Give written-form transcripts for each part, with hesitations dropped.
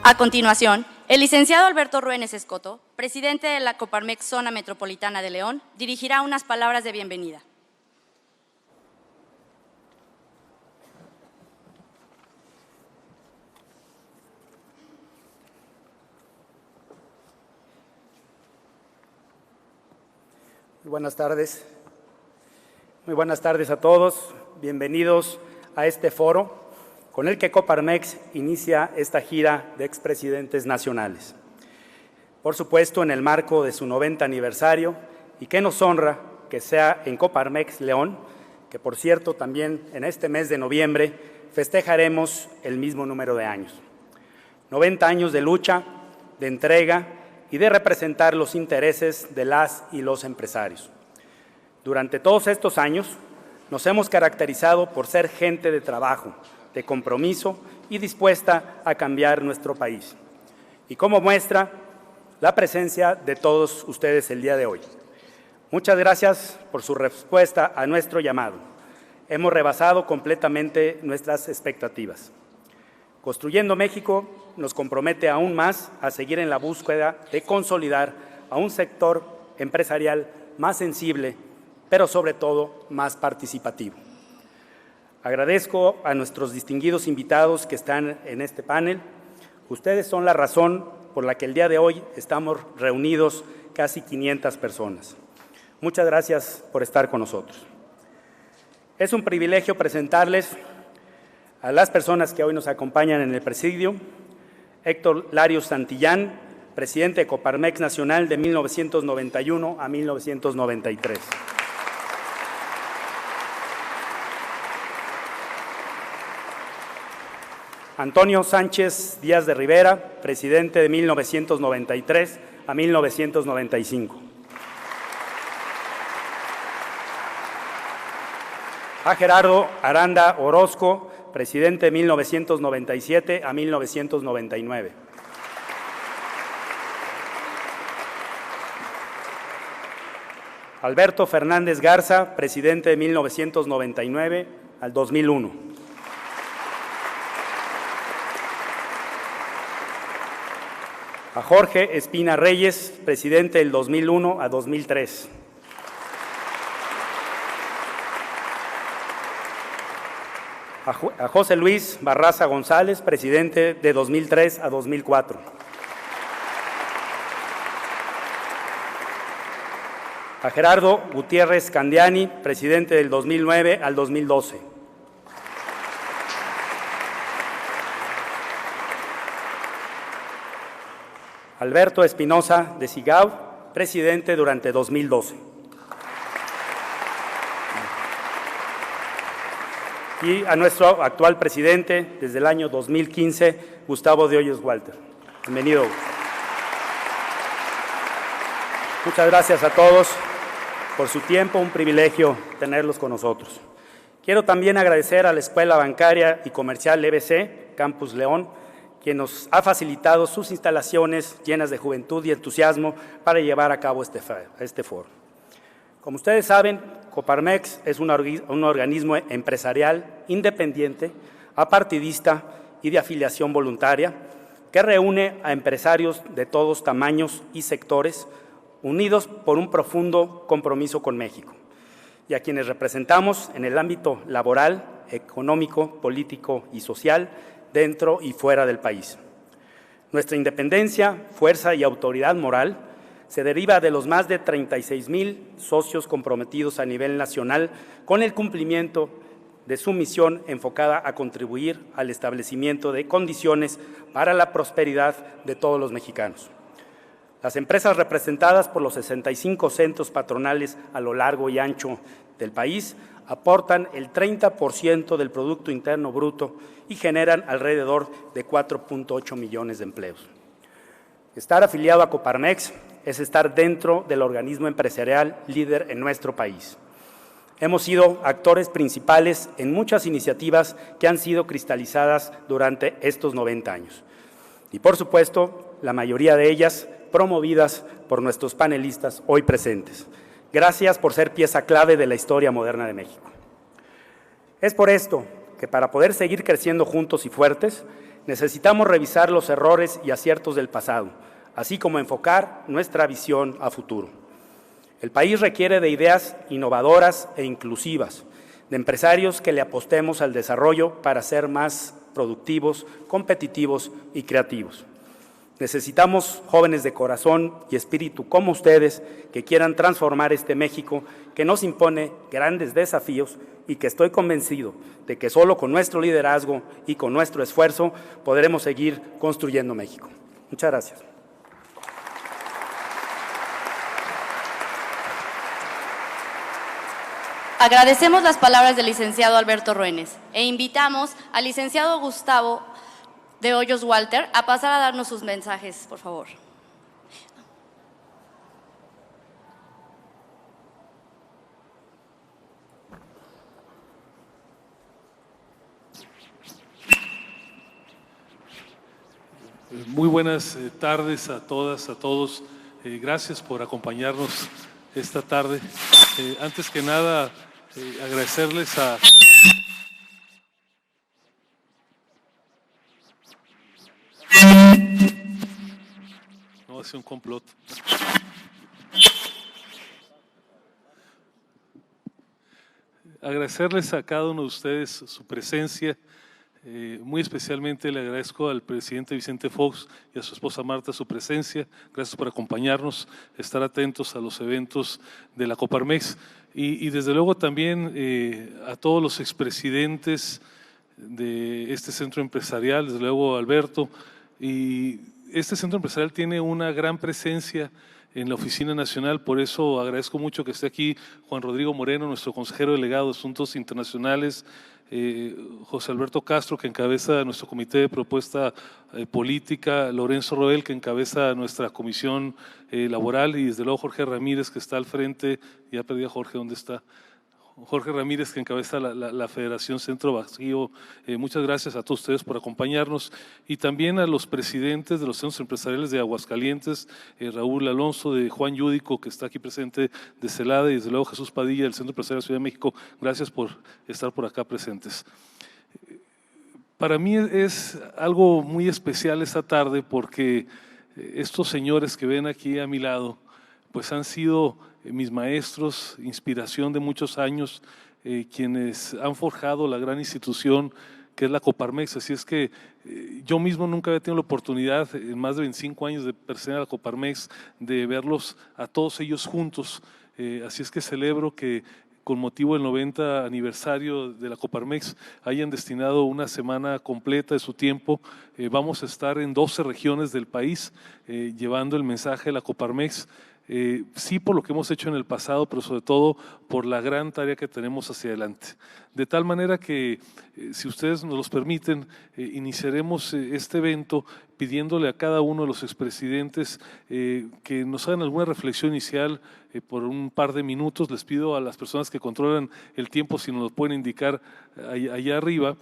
A continuación, el licenciado Alberto Ruénez Escoto, presidente de la Coparmex Zona Metropolitana de León, dirigirá unas palabras de bienvenida. Muy buenas tardes. Muy buenas tardes a todos. Bienvenidos a este foro con el que Coparmex inicia esta gira de expresidentes nacionales. Por supuesto, en el marco de su 90 aniversario, y que nos honra que sea en Coparmex León, que por cierto también en este mes de noviembre festejaremos el mismo número de años. 90 años de lucha, de entrega y de representar los intereses de las y los empresarios. Durante todos estos años nos hemos caracterizado por ser gente de trabajo, de compromiso y dispuesta a cambiar nuestro país. Y como muestra, la presencia de todos ustedes el día de hoy. Muchas gracias por su respuesta a nuestro llamado. Hemos rebasado completamente nuestras expectativas. Construyendo México nos compromete aún más a seguir en la búsqueda de consolidar a un sector empresarial más sensible, pero sobre todo más participativo. Agradezco a nuestros distinguidos invitados que están en este panel. Ustedes son la razón por la que el día de hoy estamos reunidos casi 500 personas. Muchas gracias por estar con nosotros. Es un privilegio presentarles a las personas que hoy nos acompañan en el presidio. Héctor Larios Santillán, presidente de Coparmex Nacional de 1991 a 1993. Antonio Sánchez Díaz de Rivera, presidente de 1993 a 1995. A Gerardo Aranda Orozco, presidente de 1997 a 1999. Alberto Fernández Garza, presidente de 1999 al 2001. A Jorge Espina Reyes, presidente del 2001 a 2003. A José Luis Barraza González, presidente de 2003 a 2004. A Gerardo Gutiérrez Candiani, presidente del 2009 al 2012. Alberto Espinosa de Sigau, presidente durante 2012. Y a nuestro actual presidente desde el año 2015, Gustavo de Hoyos Walter. Bienvenido. Muchas gracias a todos por su tiempo, un privilegio tenerlos con nosotros. Quiero también agradecer a la Escuela Bancaria y Comercial EBC, Campus León, quien nos ha facilitado sus instalaciones llenas de juventud y entusiasmo para llevar a cabo este foro. Como ustedes saben, Coparmex es un organismo empresarial independiente, apartidista y de afiliación voluntaria que reúne a empresarios de todos tamaños y sectores unidos por un profundo compromiso con México y a quienes representamos en el ámbito laboral, económico, político y social dentro y fuera del país. Nuestra independencia, fuerza y autoridad moral se deriva de los más de 36,000 socios comprometidos a nivel nacional con el cumplimiento de su misión enfocada a contribuir al establecimiento de condiciones para la prosperidad de todos los mexicanos. Las empresas representadas por los 65 centros patronales a lo largo y ancho del país aportan el 30% del Producto Interno Bruto y generan alrededor de 4.8 millones de empleos. Estar afiliado a Coparmex es estar dentro del organismo empresarial líder en nuestro país. Hemos sido actores principales en muchas iniciativas que han sido cristalizadas durante estos 90 años. Y, por supuesto, la mayoría de ellas promovidas por nuestros panelistas hoy presentes. Gracias por ser pieza clave de la historia moderna de México. Es por esto que para poder seguir creciendo juntos y fuertes, Necesitamos revisar los errores y aciertos del pasado, así como enfocar nuestra visión a futuro. El país requiere de ideas innovadoras e inclusivas, de empresarios que le apostemos al desarrollo para ser más productivos, competitivos y creativos. Necesitamos jóvenes de corazón y espíritu como ustedes que quieran transformar este México que nos impone grandes desafíos y que estoy convencido de que solo con nuestro liderazgo y con nuestro esfuerzo podremos seguir construyendo México. Muchas gracias. Agradecemos las palabras del licenciado Alberto Ruénez e invitamos al licenciado Gustavo de Hoyos Walter a pasar a darnos sus mensajes, por favor. Muy buenas tardes a todas, a todos. Gracias por acompañarnos esta tarde. Antes que nada, agradecerles a… No, es un complot. Agradecerles a cada uno de ustedes su presencia. Muy especialmente le agradezco al presidente Vicente Fox y a su esposa Marta su presencia. Gracias por acompañarnos, estar atentos a los eventos de la Coparmex y desde luego también a todos los expresidentes de este centro empresarial, desde luego Alberto. Y este centro empresarial tiene una gran presencia en la Oficina Nacional, por eso agradezco mucho que esté aquí Juan Rodrigo Moreno, nuestro consejero delegado de Asuntos Internacionales, José Alberto Castro, que encabeza nuestro comité de propuesta política, Lorenzo Roel, que encabeza nuestra comisión laboral, y desde luego Jorge Ramírez, que está al frente. Ya perdí a Jorge, ¿dónde está? Jorge Ramírez, que encabeza la Federación Centro Bajío. Muchas gracias a todos ustedes por acompañarnos y también a los presidentes de los centros empresariales de Aguascalientes, Raúl Alonso, de Juan Yúdico, que está aquí presente, de Celada, y desde luego Jesús Padilla, del Centro Empresarial de la Ciudad de México. Gracias por estar por acá presentes. Para mí es algo muy especial esta tarde porque estos señores que ven aquí a mi lado pues han sido mis maestros, inspiración de muchos años, quienes han forjado la gran institución que es la Coparmex. Así es que yo mismo nunca había tenido la oportunidad en más de 25 años de pertenecer a la Coparmex de verlos a todos ellos juntos. Así es que celebro que con motivo del 90 aniversario de la Coparmex hayan destinado una semana completa de su tiempo. Vamos a estar en 12 regiones del país llevando el mensaje de la Coparmex. Sí por lo que hemos hecho en el pasado, pero sobre todo por la gran tarea que tenemos hacia adelante. De tal manera que, si ustedes nos los permiten, iniciaremos este evento pidiéndole a cada uno de los expresidentes que nos hagan alguna reflexión inicial por un par de minutos. Les pido a las personas que controlan el tiempo si nos lo pueden indicar allá arriba.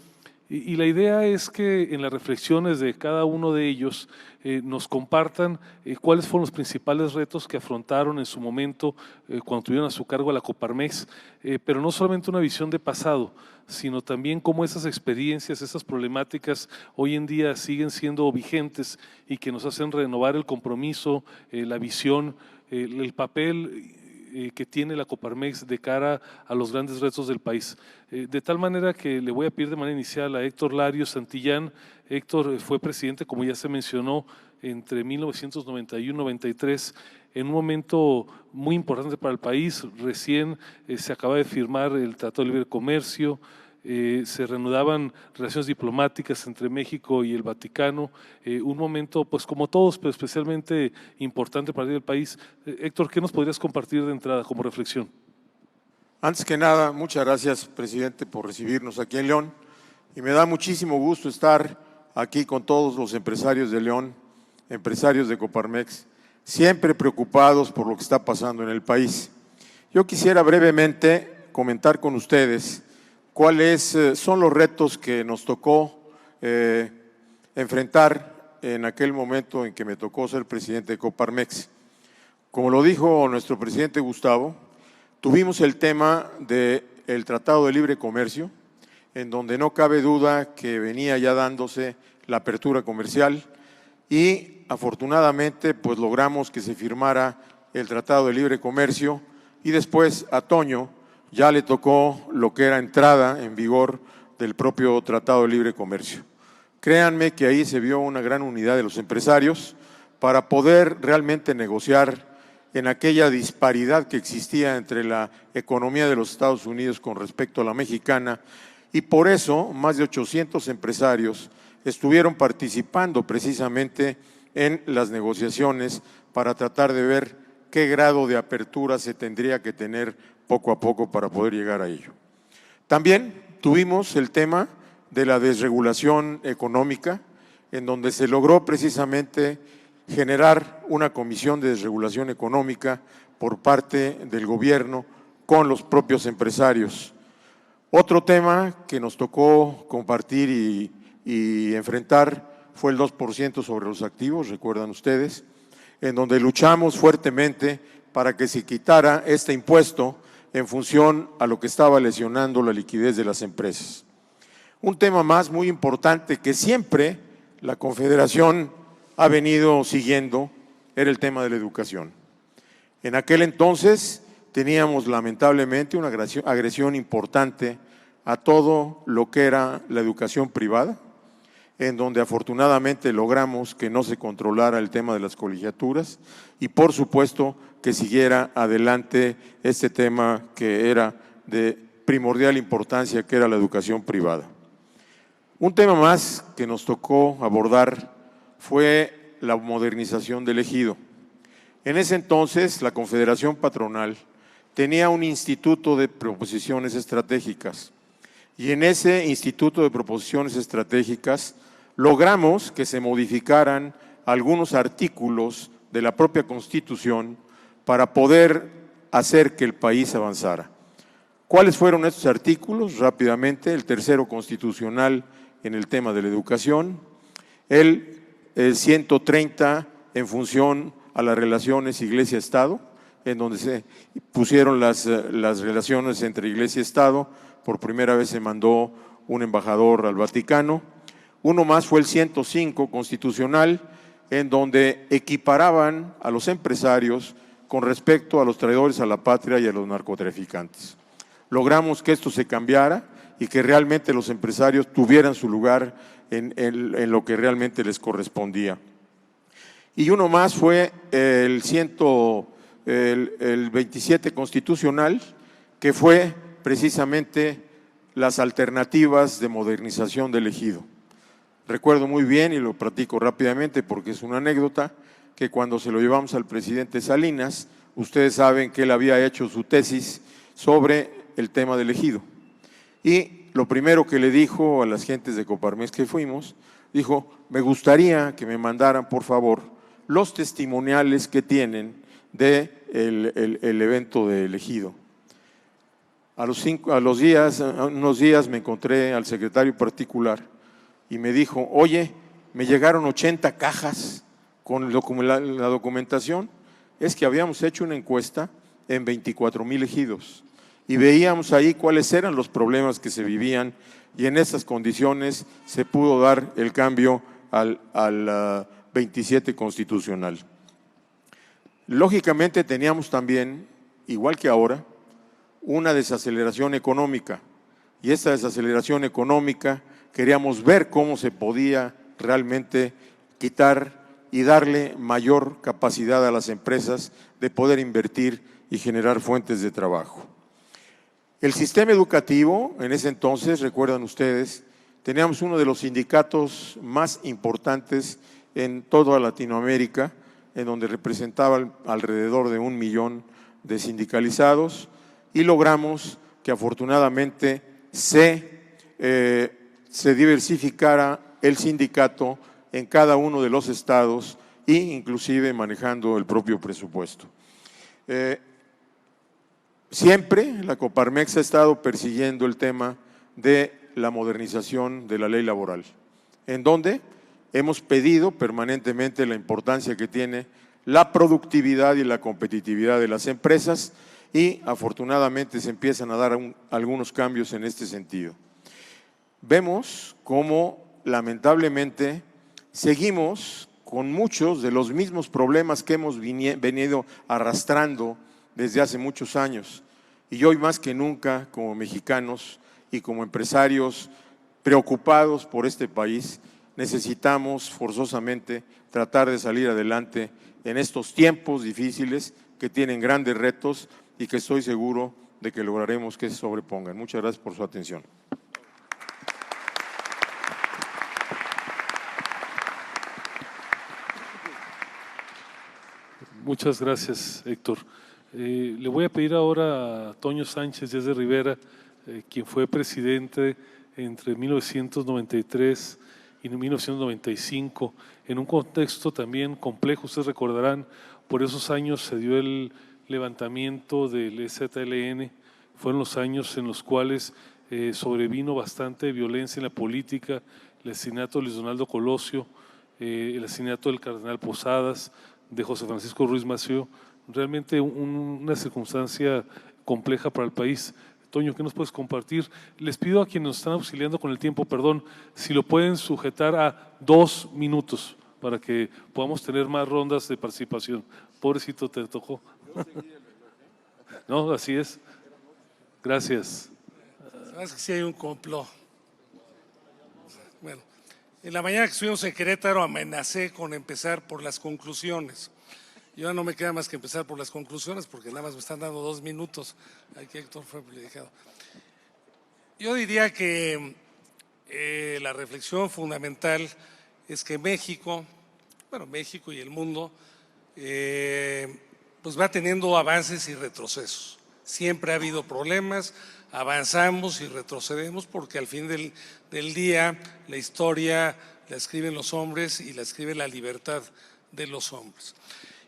Y la idea es que en las reflexiones de cada uno de ellos nos compartan cuáles fueron los principales retos que afrontaron en su momento cuando tuvieron a su cargo a la Coparmex, pero no solamente una visión de pasado, sino también cómo esas experiencias, esas problemáticas hoy en día siguen siendo vigentes y que nos hacen renovar el compromiso, la visión, el papel que tiene la Coparmex de cara a los grandes retos del país. De tal manera que le voy a pedir de manera inicial a Héctor Larios Santillán. Héctor fue presidente, como ya se mencionó, entre 1991 y 93, en un momento muy importante para el país. Recién se acaba de firmar el Tratado de Libre Comercio, se reanudaban relaciones diplomáticas entre México y el Vaticano, un momento, pues como todos, pero especialmente importante para el país. Héctor, ¿qué nos podrías compartir de entrada como reflexión? Antes que nada, muchas gracias, presidente, por recibirnos aquí en León, y me da muchísimo gusto estar aquí con todos los empresarios de León, empresarios de Coparmex, siempre preocupados por lo que está pasando en el país. Yo quisiera brevemente comentar con ustedes cuáles son los retos que nos tocó enfrentar en aquel momento en que me tocó ser presidente de Coparmex. Como lo dijo nuestro presidente Gustavo, tuvimos el tema del Tratado de Libre Comercio, en donde no cabe duda que venía ya dándose la apertura comercial y afortunadamente pues logramos que se firmara el Tratado de Libre Comercio y después a Toño ya le tocó lo que era entrada en vigor del propio Tratado de Libre Comercio. Créanme que ahí se vio una gran unidad de los empresarios para poder realmente negociar en aquella disparidad que existía entre la economía de los Estados Unidos con respecto a la mexicana, y por eso más de 800 empresarios estuvieron participando precisamente en las negociaciones para tratar de ver qué grado de apertura se tendría que tener poco a poco para poder llegar a ello. También tuvimos el tema de la desregulación económica, en donde se logró precisamente generar una comisión de desregulación económica por parte del gobierno con los propios empresarios. Otro tema que nos tocó compartir y enfrentar fue el 2% sobre los activos, recuerdan ustedes, en donde luchamos fuertemente para que se quitara este impuesto en función a lo que estaba lesionando la liquidez de las empresas. Un tema más muy importante que siempre la Confederación ha venido siguiendo era el tema de la educación. En aquel entonces teníamos lamentablemente una agresión importante a todo lo que era la educación privada, en donde afortunadamente logramos que no se controlara el tema de las colegiaturas y por supuesto que siguiera adelante este tema que era de primordial importancia, que era la educación privada. Un tema más que nos tocó abordar fue la modernización del ejido. En ese entonces, la Confederación Patronal tenía un instituto de proposiciones estratégicas y en ese instituto de proposiciones estratégicas logramos que se modificaran algunos artículos de la propia Constitución para poder hacer que el país avanzara. ¿Cuáles fueron estos artículos? Rápidamente, el tercero constitucional en el tema de la educación, el 130 en función a las relaciones Iglesia-Estado, en donde se pusieron las relaciones entre Iglesia y Estado. Por primera vez se mandó un embajador al Vaticano. Uno más fue el 105 constitucional, en donde equiparaban a los empresarios con respecto a los traidores a la patria y a los narcotraficantes. Logramos que esto se cambiara y que realmente los empresarios tuvieran su lugar en lo que realmente les correspondía. Y uno más fue el 27 constitucional, que fue precisamente las alternativas de modernización del ejido. Recuerdo muy bien, y lo platico rápidamente porque es una anécdota, que cuando se lo llevamos al presidente Salinas, ustedes saben que él había hecho su tesis sobre el tema del ejido. Y lo primero que le dijo a las gentes de Coparmex que fuimos, dijo, me gustaría que me mandaran, por favor, los testimoniales que tienen de el evento del ejido. A unos días me encontré al secretario particular y me dijo, oye, me llegaron 80 cajas con la documentación. Es que habíamos hecho una encuesta en 24,000 ejidos y veíamos ahí cuáles eran los problemas que se vivían y en esas condiciones se pudo dar el cambio al 27 constitucional. Lógicamente teníamos también, igual que ahora, una desaceleración económica y esta desaceleración económica queríamos ver cómo se podía realmente quitar y darle mayor capacidad a las empresas de poder invertir y generar fuentes de trabajo. El sistema educativo, en ese entonces, recuerdan ustedes, teníamos uno de los sindicatos más importantes en toda Latinoamérica, en donde representaban alrededor de 1 millón de sindicalizados y logramos que afortunadamente se diversificara el sindicato en cada uno de los estados e inclusive manejando el propio presupuesto. Siempre la Coparmex ha estado persiguiendo el tema de la modernización de la ley laboral, en donde hemos pedido permanentemente la importancia que tiene la productividad y la competitividad de las empresas y afortunadamente se empiezan a dar algunos cambios en este sentido. Vemos cómo lamentablemente, seguimos con muchos de los mismos problemas que hemos venido arrastrando desde hace muchos años. Y hoy más que nunca, como mexicanos y como empresarios preocupados por este país, necesitamos forzosamente tratar de salir adelante en estos tiempos difíciles que tienen grandes retos y que estoy seguro de que lograremos que se sobrepongan. Muchas gracias por su atención. Muchas gracias, Héctor. Le voy a pedir ahora a Toño Sánchez Díaz de Rivera, quien fue presidente entre 1993 y 1995, en un contexto también complejo. Ustedes recordarán, por esos años se dio el levantamiento del EZLN, fueron los años en los cuales sobrevino bastante violencia en la política, el asesinato de Luis Donaldo Colosio, el asesinato del cardenal Posadas, de José Francisco Ruiz Massieu, realmente una circunstancia compleja para el país. Toño, ¿qué nos puedes compartir? Les pido a quienes nos están auxiliando con el tiempo, perdón, si lo pueden sujetar a 2 minutos para que podamos tener más rondas de participación. Pobrecito, te tocó. No, así es. Gracias. Sabes que sí hay un complot. Bueno, en la mañana que estuvimos en Querétaro amenacé con empezar por las conclusiones. Y ahora no me queda más que empezar por las conclusiones porque nada más me están dando 2 minutos. Aquí Héctor fue privilegiado. Yo diría que la reflexión fundamental es que México y el mundo, pues va teniendo avances y retrocesos. Siempre ha habido problemas, avanzamos y retrocedemos porque al fin del día la historia la escriben los hombres y la escribe la libertad de los hombres.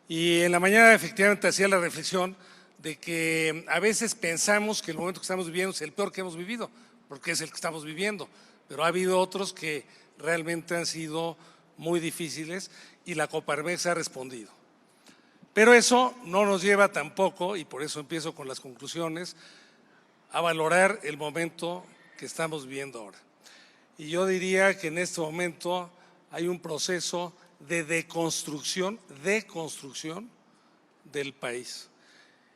Y en la mañana efectivamente hacía la reflexión de que a veces pensamos que el momento que estamos viviendo es el peor que hemos vivido, porque es el que estamos viviendo, pero ha habido otros que realmente han sido muy difíciles y la Coparmex ha respondido. Pero eso no nos lleva tampoco, y por eso empiezo con las conclusiones, a valorar el momento que estamos viviendo ahora. Y yo diría que en este momento hay un proceso de deconstrucción del país.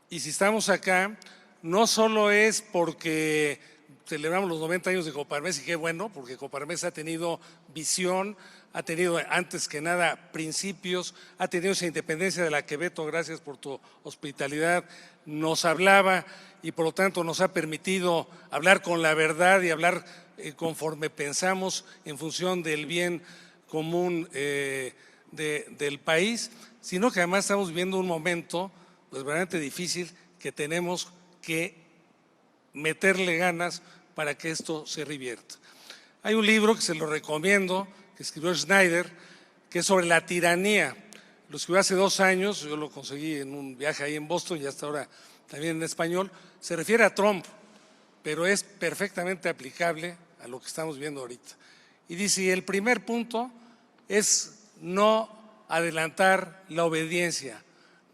Y si estamos acá, no solo es porque celebramos los 90 años de Coparmex, y qué bueno, porque Coparmex ha tenido visión, ha tenido antes que nada principios, ha tenido esa independencia de la que Beto, gracias por tu hospitalidad, nos hablaba y por lo tanto nos ha permitido hablar con la verdad y hablar conforme pensamos en función del bien común del país, sino que además estamos viviendo un momento pues verdaderamente difícil que tenemos que meterle ganas para que esto se revierta. Hay un libro que se lo recomiendo, que escribió Schneider, que es sobre la tiranía. Lo escribió hace 2 años, yo lo conseguí en un viaje ahí en Boston y hasta ahora también en español. Se refiere a Trump, pero es perfectamente aplicable a lo que estamos viendo ahorita. Y dice, el primer punto es no adelantar la obediencia,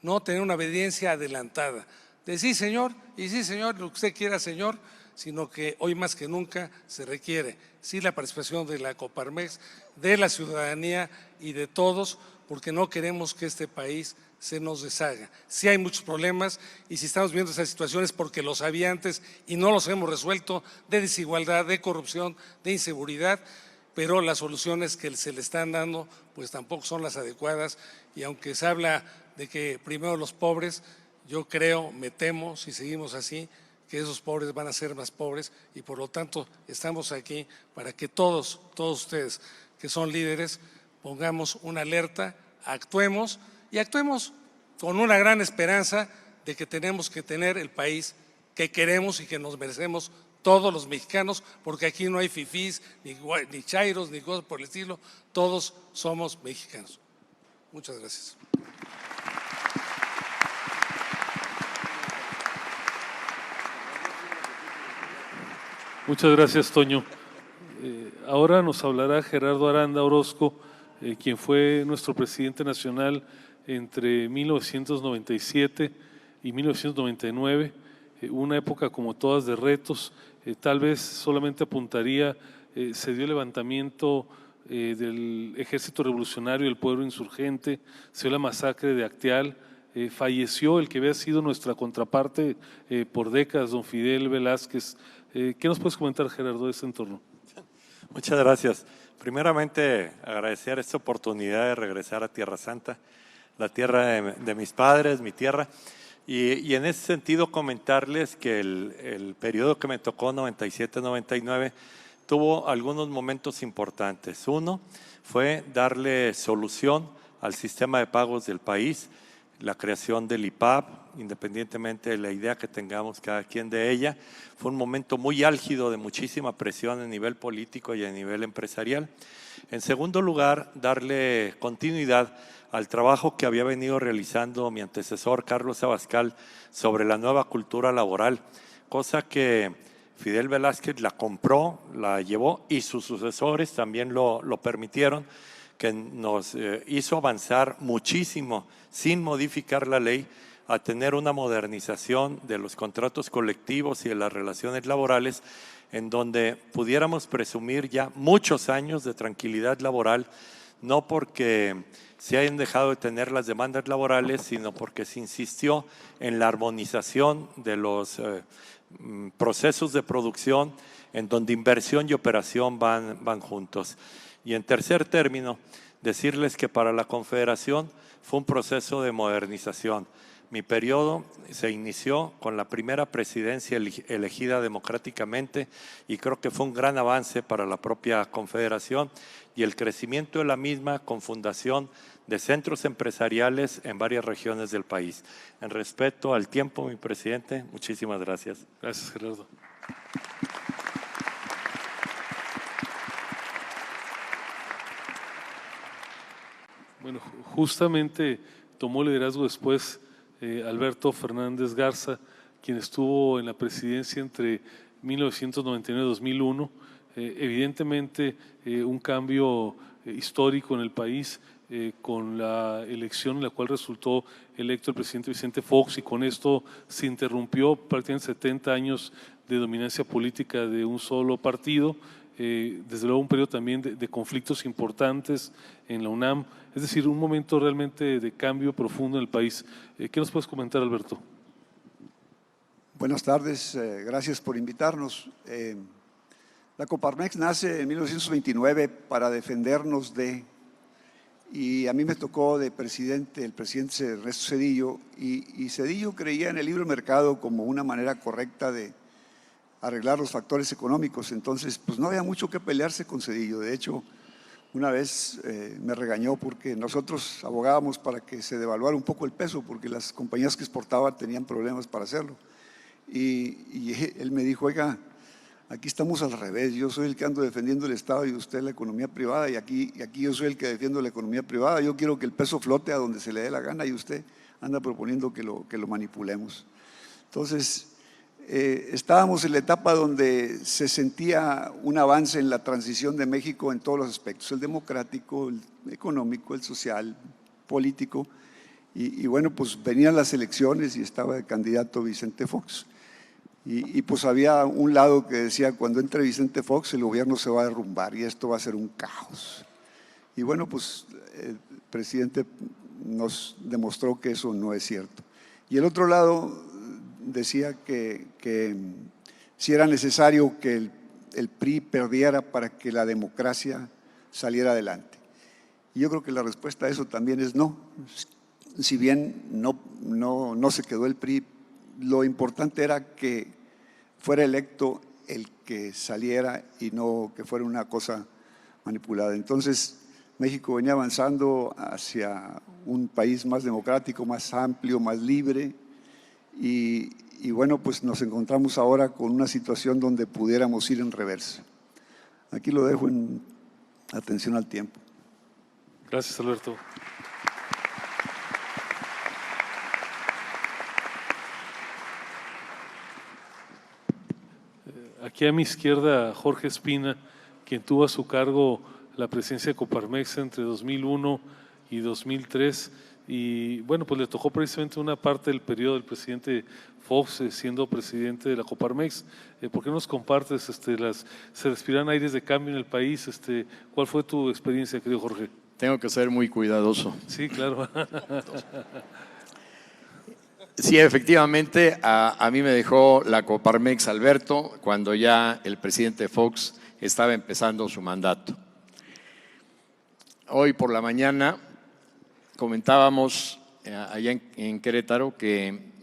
no tener una obediencia adelantada. De sí, señor, y sí, señor, lo que usted quiera, señor, sino que hoy más que nunca se requiere, sí, la participación de la Coparmex, de la ciudadanía y de todos, porque no queremos que este país se nos deshaga. Sí hay muchos problemas y si estamos viendo esas situaciones porque los había antes y no los hemos resuelto, de desigualdad, de corrupción, de inseguridad, pero las soluciones que se le están dando pues tampoco son las adecuadas y aunque se habla de que primero los pobres, yo creo, me temo, si seguimos así, que esos pobres van a ser más pobres y por lo tanto estamos aquí para que todos ustedes que son líderes pongamos una alerta, actuemos y actuemos con una gran esperanza de que tenemos que tener el país que queremos y que nos merecemos todos los mexicanos, porque aquí no hay fifís, ni chairos, ni cosas por el estilo, todos somos mexicanos. Muchas gracias. Muchas gracias, Toño. Ahora nos hablará Gerardo Aranda Orozco, quien fue nuestro presidente nacional entre 1997 y 1999, una época como todas de retos. Tal vez solamente apuntaría se dio el levantamiento del Ejército Revolucionario del Pueblo Insurgente, se dio la masacre de Acteal, falleció el que había sido nuestra contraparte por décadas, don Fidel Velázquez. ¿Qué nos puedes comentar, Gerardo, de este entorno? Muchas gracias. Primeramente, agradecer esta oportunidad de regresar a Tierra Santa, la tierra de mis padres, mi tierra. Y en ese sentido comentarles que el periodo que me tocó, 97-99, tuvo algunos momentos importantes. Uno fue darle solución al sistema de pagos del país, la creación del IPAB, independientemente de la idea que tengamos cada quien de ella. Fue un momento muy álgido de muchísima presión a nivel político y a nivel empresarial. En segundo lugar, darle continuidad al trabajo que había venido realizando mi antecesor Carlos Abascal sobre la nueva cultura laboral, cosa que Fidel Velázquez la compró, la llevó y sus sucesores también lo permitieron, que nos hizo avanzar muchísimo sin modificar la ley a tener una modernización de los contratos colectivos y de las relaciones laborales en donde pudiéramos presumir ya muchos años de tranquilidad laboral, no porque se hayan dejado de tener las demandas laborales, sino porque se insistió en la armonización de los procesos de producción en donde inversión y operación van juntos. Y en tercer término, decirles que para la Confederación fue un proceso de modernización. Mi periodo se inició con la primera presidencia elegida democráticamente y creo que fue un gran avance para la propia Confederación y el crecimiento de la misma con fundación de centros empresariales en varias regiones del país. En respeto al tiempo, mi presidente, muchísimas gracias. Gracias, Gerardo. Bueno, justamente tomó liderazgo después Alberto Fernández Garza, quien estuvo en la presidencia entre 1999 y 2001. Evidentemente un cambio histórico en el país con la elección en la cual resultó electo el presidente Vicente Fox, y con esto se interrumpió prácticamente 70 años de dominancia política de un solo partido. Desde luego un periodo también de conflictos importantes en la UNAM, es decir, un momento realmente de cambio profundo en el país. ¿Qué nos puedes comentar, Alberto? Buenas tardes, gracias por invitarnos. La Coparmex nace en 1929 para defendernos y a mí me tocó de presidente, el presidente Ernesto Zedillo, y Zedillo creía en el libre mercado como una manera correcta de arreglar los factores económicos. Entonces, pues no había mucho que pelearse con Zedillo. De hecho, una vez me regañó porque nosotros abogábamos para que se devaluara un poco el peso, porque las compañías que exportaban tenían problemas para hacerlo. Y él me dijo: oiga, aquí estamos al revés, yo soy el que ando defendiendo el Estado y usted la economía privada, y aquí yo soy el que defiendo la economía privada. Yo quiero que el peso flote a donde se le dé la gana y usted anda proponiendo que lo manipulemos. Entonces, estábamos en la etapa donde se sentía un avance en la transición de México en todos los aspectos: el democrático, el económico, el social, político, y bueno, pues venían las elecciones y estaba el candidato Vicente Fox, y pues había un lado que decía: cuando entre Vicente Fox el gobierno se va a derrumbar y esto va a ser un caos. Y bueno, pues el presidente nos demostró que eso no es cierto. Y el otro lado decía que si era necesario que el PRI perdiera para que la democracia saliera adelante. Y yo creo que la respuesta a eso también es no. Si bien no se quedó el PRI, lo importante era que fuera electo el que saliera y no que fuera una cosa manipulada. Entonces, México venía avanzando hacia un país más democrático, más amplio, más libre. Y bueno, pues nos encontramos ahora con una situación donde pudiéramos ir en reversa. Aquí lo dejo en atención al tiempo. Gracias, Alberto. Aquí a mi izquierda, Jorge Espina, quien tuvo a su cargo la presidencia de Coparmex entre 2001 y 2003. y bueno, pues le tocó precisamente una parte del periodo del presidente Fox siendo presidente de la Coparmex. ¿Por qué nos compartes se respiran aires de cambio en el país? ¿Cuál fue tu experiencia, querido Jorge? Tengo que ser muy cuidadoso. Sí, claro. Sí, efectivamente, a mí me dejó la Coparmex Alberto cuando ya el presidente Fox estaba empezando su mandato. Hoy por la mañana comentábamos allá en Querétaro que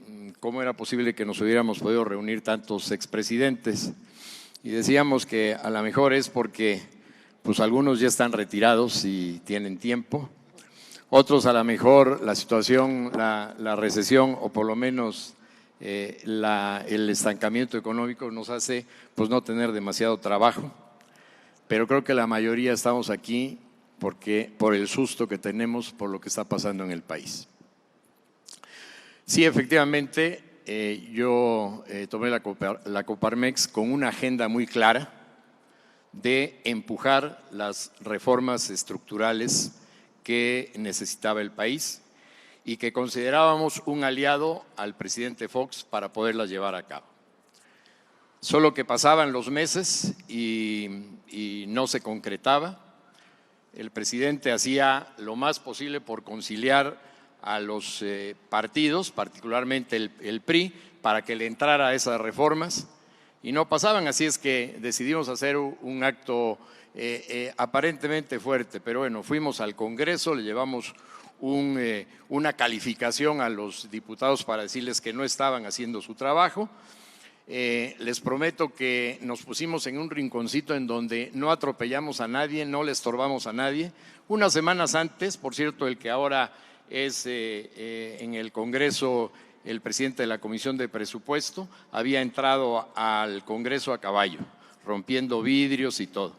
cómo era posible que nos hubiéramos podido reunir tantos expresidentes, y decíamos que a lo mejor es porque pues algunos ya están retirados y tienen tiempo, otros a lo mejor la situación, la recesión o por lo menos el estancamiento económico nos hace pues no tener demasiado trabajo, pero creo que la mayoría estamos aquí por el susto que tenemos por lo que está pasando en el país. Sí, efectivamente, yo tomé la Coparmex con una agenda muy clara de empujar las reformas estructurales que necesitaba el país y que considerábamos un aliado al presidente Fox para poderlas llevar a cabo. Solo que pasaban los meses y no se concretaba. El presidente hacía lo más posible por conciliar a los partidos, particularmente el PRI, para que le entrara a esas reformas y no pasaban. Así es que decidimos hacer un acto aparentemente fuerte, pero bueno, fuimos al Congreso, le llevamos una calificación a los diputados para decirles que no estaban haciendo su trabajo. Les prometo que nos pusimos en un rinconcito en donde no atropellamos a nadie, no le estorbamos a nadie. Unas semanas antes, por cierto, el que ahora es en el Congreso el presidente de la Comisión de Presupuesto, había entrado al Congreso a caballo, rompiendo vidrios y todo.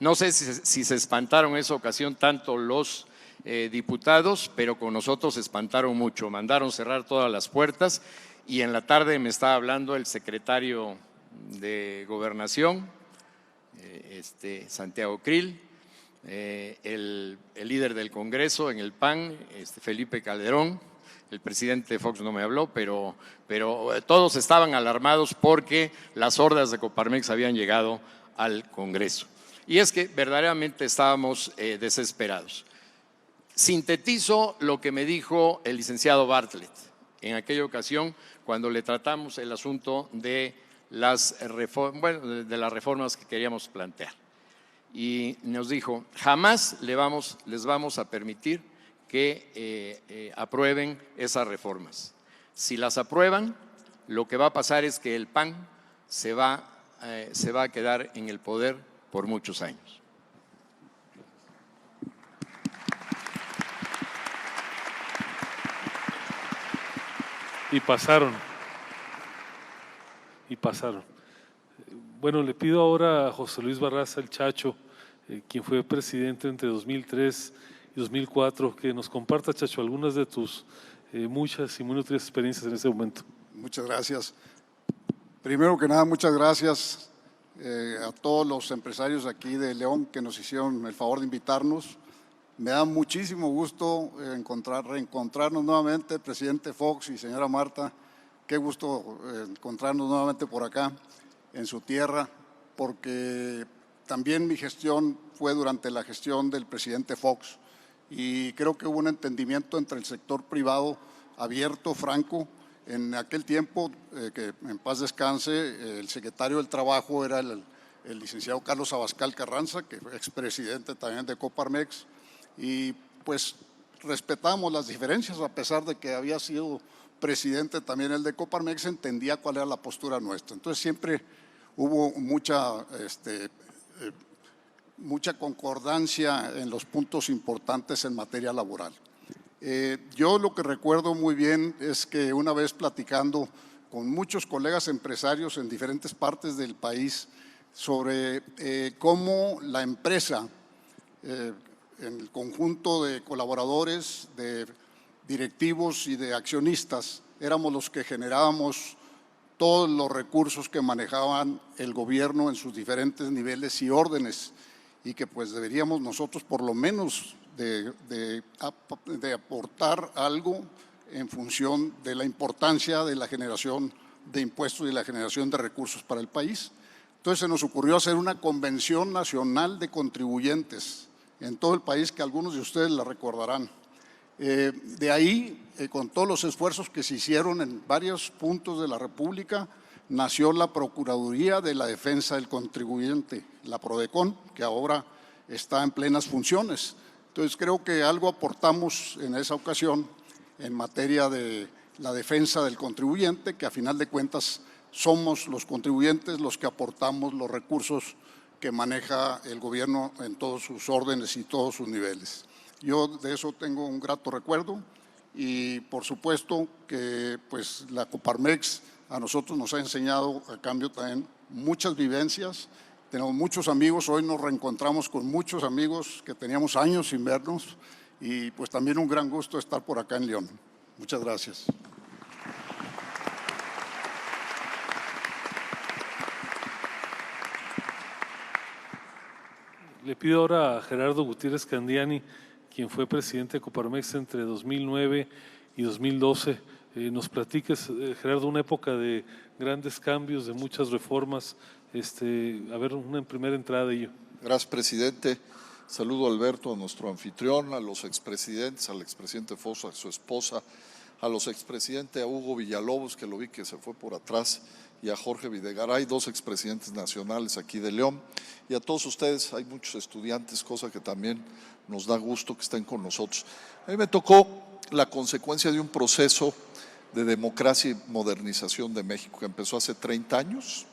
No sé si se espantaron en esa ocasión tanto los diputados, pero con nosotros se espantaron mucho. Mandaron cerrar todas las puertas y en la tarde me estaba hablando el secretario de Gobernación, Santiago Krill, el líder del Congreso en el PAN, Felipe Calderón. El presidente Fox no me habló, pero todos estaban alarmados porque las hordas de Coparmex habían llegado al Congreso. Y es que verdaderamente estábamos desesperados. Sintetizo lo que me dijo el licenciado Bartlett en aquella ocasión cuando le tratamos el asunto de las reformas que queríamos plantear. Y nos dijo, jamás les vamos a permitir que aprueben esas reformas. Si las aprueban, lo que va a pasar es que el PAN se va a quedar en el poder por muchos años. Y pasaron. Bueno, le pido ahora a José Luis Barraza, el Chacho, quien fue presidente entre 2003 y 2004, que nos comparta, Chacho, algunas de tus muchas y muy nutridas experiencias en ese momento. Muchas gracias. Primero que nada, muchas gracias a todos los empresarios aquí de León que nos hicieron el favor de invitarnos. Me da muchísimo gusto reencontrarnos nuevamente, presidente Fox y señora Marta. Qué gusto encontrarnos nuevamente por acá, en su tierra, porque también mi gestión fue durante la gestión del presidente Fox y creo que hubo un entendimiento entre el sector privado abierto, franco. En aquel tiempo, que en paz descanse, el secretario del Trabajo era el licenciado Carlos Abascal Carranza, que fue expresidente también de Coparmex, y pues respetamos las diferencias, a pesar de que había sido presidente también el de Coparmex, entendía cuál era la postura nuestra. Entonces siempre hubo mucha concordancia en los puntos importantes en materia laboral. Yo lo que recuerdo muy bien es que una vez platicando con muchos colegas empresarios en diferentes partes del país sobre cómo la empresa, en el conjunto de colaboradores, de directivos y de accionistas, éramos los que generábamos todos los recursos que manejaban el gobierno en sus diferentes niveles y órdenes, y que pues deberíamos nosotros por lo menos de aportar algo en función de la importancia de la generación de impuestos y la generación de recursos para el país. Entonces se nos ocurrió hacer una convención nacional de contribuyentes en todo el país, que algunos de ustedes la recordarán. De ahí, con todos los esfuerzos que se hicieron en varios puntos de la República, nació la Procuraduría de la Defensa del Contribuyente, la PRODECON, que ahora está en plenas funciones. Entonces creo que algo aportamos en esa ocasión en materia de la defensa del contribuyente, que a final de cuentas somos los contribuyentes los que aportamos los recursos que maneja el gobierno en todos sus órdenes y todos sus niveles. Yo de eso tengo un grato recuerdo y por supuesto que pues la Coparmex a nosotros nos ha enseñado a cambio también muchas vivencias. Tenemos muchos amigos, hoy nos reencontramos con muchos amigos que teníamos años sin vernos y pues también un gran gusto estar por acá en León. Muchas gracias. Le pido ahora a Gerardo Gutiérrez Candiani, quien fue presidente de Coparmex entre 2009 y 2012. Nos platiques, Gerardo, una época de grandes cambios, de muchas reformas. A ver, una primera entrada de ello. Gracias, presidente. Saludo a Alberto, a nuestro anfitrión, a los expresidentes, al expresidente Fox, a su esposa, a los expresidentes, a Hugo Villalobos, que lo vi que se fue por atrás, y a Jorge Videgaray, dos expresidentes nacionales aquí de León, y a todos ustedes. Hay muchos estudiantes, cosa que también nos da gusto que estén con nosotros. A mí me tocó la consecuencia de un proceso de democracia y modernización de México que empezó hace 30 años,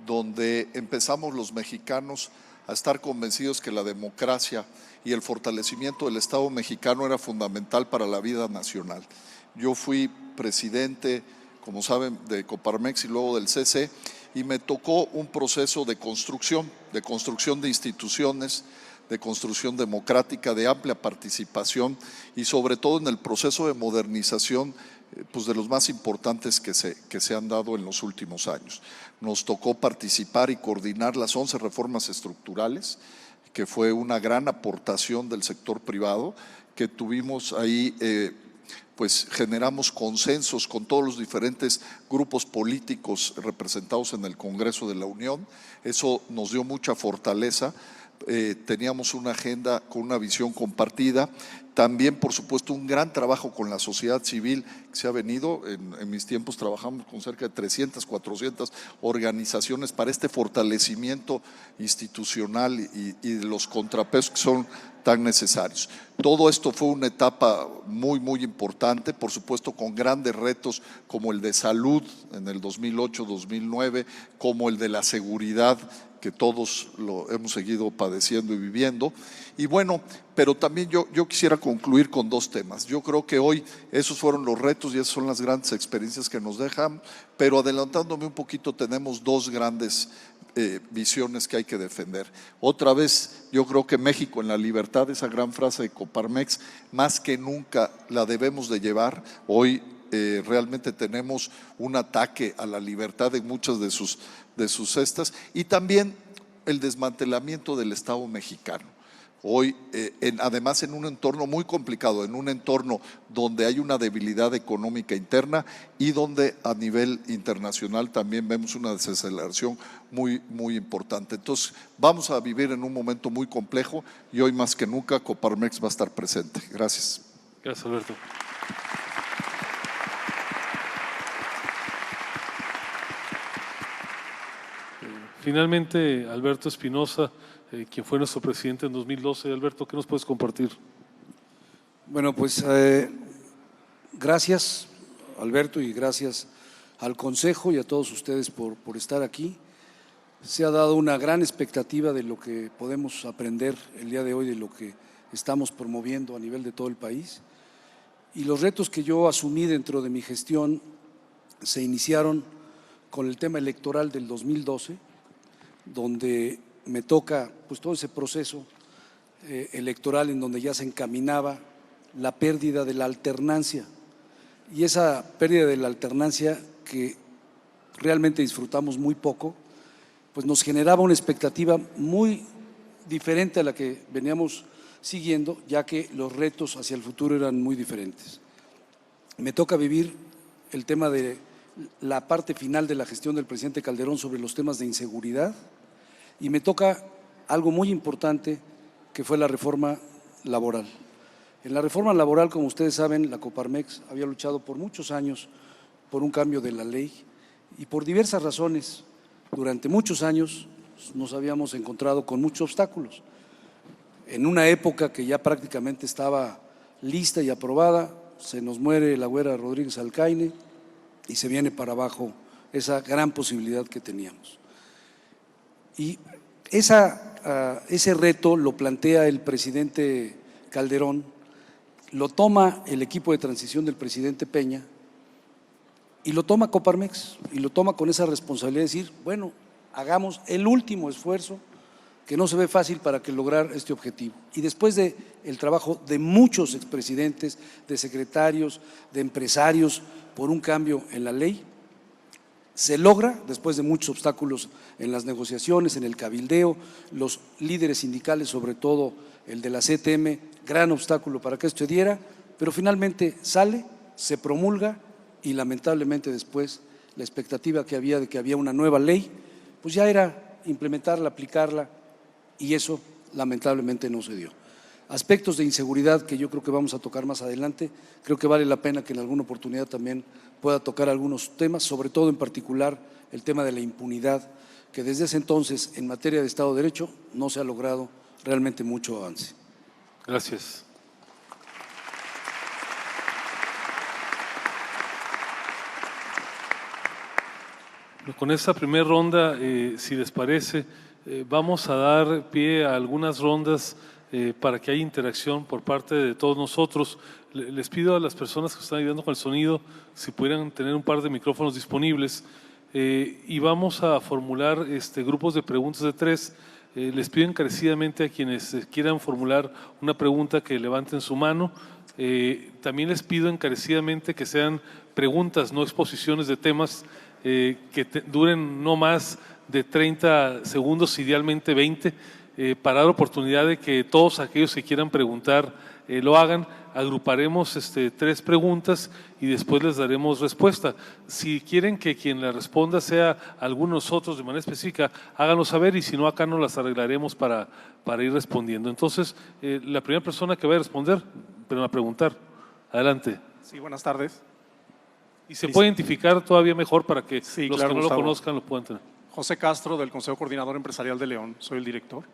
donde empezamos los mexicanos a estar convencidos que la democracia y el fortalecimiento del Estado mexicano era fundamental para la vida nacional. Yo fui presidente, como saben, de Coparmex y luego del CC, y me tocó un proceso de construcción de instituciones, de construcción democrática, de amplia participación y sobre todo en el proceso de modernización pues de los más importantes que se han dado en los últimos años. Nos tocó participar y coordinar las 11 reformas estructurales, que fue una gran aportación del sector privado, que tuvimos ahí, pues generamos consensos con todos los diferentes grupos políticos representados en el Congreso de la Unión. Eso nos dio mucha fortaleza. Teníamos una agenda con una visión compartida. También, por supuesto, un gran trabajo con la sociedad civil que se ha venido. En mis tiempos trabajamos con cerca de 300, 400 organizaciones para este fortalecimiento institucional y de los contrapesos que son tan necesarios. Todo esto fue una etapa muy, muy importante, por supuesto con grandes retos como el de salud en el 2008-2009, como el de la seguridad, que todos lo hemos seguido padeciendo y viviendo. Y bueno, pero también yo quisiera concluir con dos temas. Yo creo que hoy esos fueron los retos y esas son las grandes experiencias que nos dejan, pero adelantándome un poquito, tenemos dos grandes visiones que hay que defender. Otra vez, yo creo que México en la libertad, esa gran frase de Coparmex, más que nunca la debemos de llevar. Hoy realmente tenemos un ataque a la libertad en muchas de sus cestas, y también el desmantelamiento del Estado mexicano. Hoy, además en un entorno muy complicado, en un entorno donde hay una debilidad económica interna y donde a nivel internacional también vemos una desaceleración muy, muy importante. Entonces, vamos a vivir en un momento muy complejo y hoy más que nunca Coparmex va a estar presente. Gracias. Gracias, Alberto. Finalmente, Alberto Espinosa, quien fue nuestro presidente en 2012. Alberto, ¿qué nos puedes compartir? Bueno, pues gracias, Alberto, y gracias al Consejo y a todos ustedes por estar aquí. Se ha dado una gran expectativa de lo que podemos aprender el día de hoy, de lo que estamos promoviendo a nivel de todo el país. Y los retos que yo asumí dentro de mi gestión se iniciaron con el tema electoral del 2012, donde me toca pues todo ese proceso electoral en donde ya se encaminaba la pérdida de la alternancia, y esa pérdida de la alternancia que realmente disfrutamos muy poco, pues nos generaba una expectativa muy diferente a la que veníamos siguiendo, ya que los retos hacia el futuro eran muy diferentes. Me toca vivir el tema de la parte final de la gestión del presidente Calderón sobre los temas de inseguridad y me toca algo muy importante que fue la reforma laboral. En la reforma laboral, como ustedes saben, la Coparmex había luchado por muchos años por un cambio de la ley y por diversas razones, durante muchos años nos habíamos encontrado con muchos obstáculos. En una época que ya prácticamente estaba lista y aprobada, se nos muere la güera Rodríguez Alcaine y se viene para abajo esa gran posibilidad que teníamos. Y ese reto lo plantea el presidente Calderón, lo toma el equipo de transición del presidente Peña y lo toma Coparmex y lo toma con esa responsabilidad de decir, bueno, hagamos el último esfuerzo que no se ve fácil para que lograr este objetivo. Y después del trabajo de muchos expresidentes, de secretarios, de empresarios por un cambio en la ley, se logra, después de muchos obstáculos en las negociaciones, en el cabildeo, los líderes sindicales, sobre todo el de la CTM, gran obstáculo para que esto se diera, pero finalmente sale, se promulga y lamentablemente después la expectativa que había de que había una nueva ley, pues ya era implementarla, aplicarla, y eso lamentablemente no se dio. Aspectos de inseguridad que yo creo que vamos a tocar más adelante, creo que vale la pena que en alguna oportunidad también pueda tocar algunos temas, sobre todo en particular el tema de la impunidad, que desde ese entonces en materia de Estado de Derecho no se ha logrado realmente mucho avance. Gracias. Con esta primera ronda, si les parece, vamos a dar pie a algunas rondas para que haya interacción por parte de todos nosotros. Les pido a las personas que están ayudando con el sonido si pudieran tener un par de micrófonos disponibles y vamos a formular grupos de preguntas de 3. Les pido encarecidamente a quienes quieran formular una pregunta que levanten su mano. También les pido encarecidamente que sean preguntas, no exposiciones de temas que duren no más de 30 segundos, idealmente 20, para dar oportunidad de que todos aquellos que quieran preguntar lo hagan. Agruparemos 3 preguntas y después les daremos respuesta. Si quieren que quien la responda sea alguno de nosotros de manera específica, háganlo saber y si no, acá nos las arreglaremos para ir respondiendo. Entonces, la primera persona que va a responder, pero a preguntar, adelante. Sí, buenas tardes. Y se puede identificar todavía mejor para que sí, los claro, que no Gustavo. lo conozcan lo puedan tener. José Castro, del Consejo Coordinador Empresarial de León, soy el director.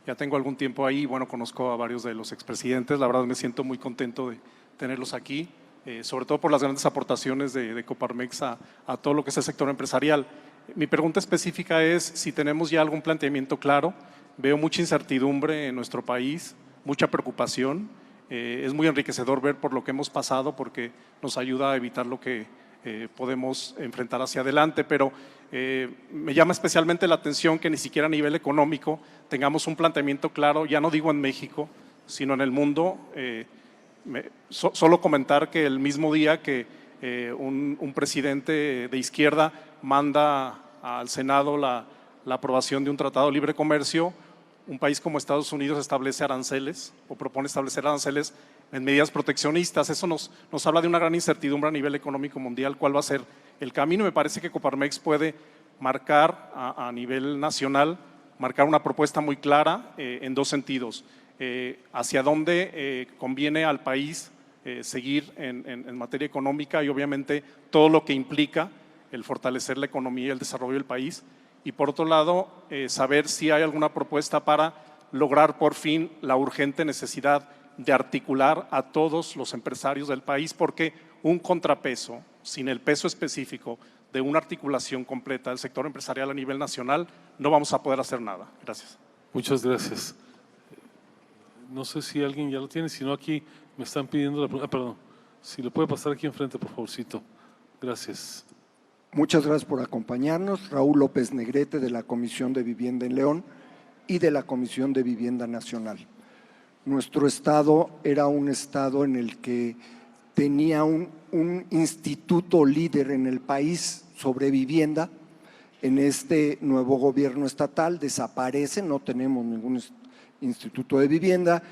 Ya tengo algún tiempo ahí, bueno, conozco a varios de los expresidentes, la verdad me siento muy contento de tenerlos aquí, sobre todo por las grandes aportaciones de Coparmex a todo lo que es el sector empresarial. Mi pregunta específica es si tenemos ya algún planteamiento claro. Veo mucha incertidumbre en nuestro país, mucha preocupación. Es muy enriquecedor ver por lo que hemos pasado porque nos ayuda a evitar lo que podemos enfrentar hacia adelante, pero me llama especialmente la atención que ni siquiera a nivel económico tengamos un planteamiento claro, ya no digo en México, sino en el mundo. Solo comentar que el mismo día que un presidente de izquierda manda al Senado la aprobación de un tratado de libre comercio, un país como Estados Unidos establece aranceles o propone establecer aranceles en medidas proteccionistas. Eso nos habla de una gran incertidumbre a nivel económico mundial, cuál va a ser el camino. Me parece que Coparmex puede marcar a nivel nacional, marcar una propuesta muy clara en 2 sentidos. Hacia dónde conviene al país seguir en materia económica y obviamente todo lo que implica el fortalecer la economía y el desarrollo del país. Y por otro lado, saber si hay alguna propuesta para lograr por fin la urgente necesidad de articular a todos los empresarios del país, porque un contrapeso, sin el peso específico de una articulación completa del sector empresarial a nivel nacional, no vamos a poder hacer nada. Gracias. Muchas gracias. No sé si alguien ya lo tiene, si no aquí me están pidiendo la pregunta. Perdón, si lo puede pasar aquí enfrente, por favorcito. Gracias. Muchas gracias por acompañarnos. Raúl López Negrete, de la Comisión de Vivienda en León y de la Comisión de Vivienda Nacional. Nuestro estado era un estado en el que tenía un instituto líder en el país sobre vivienda. En este nuevo gobierno estatal desaparece, no tenemos ningún instituto de vivienda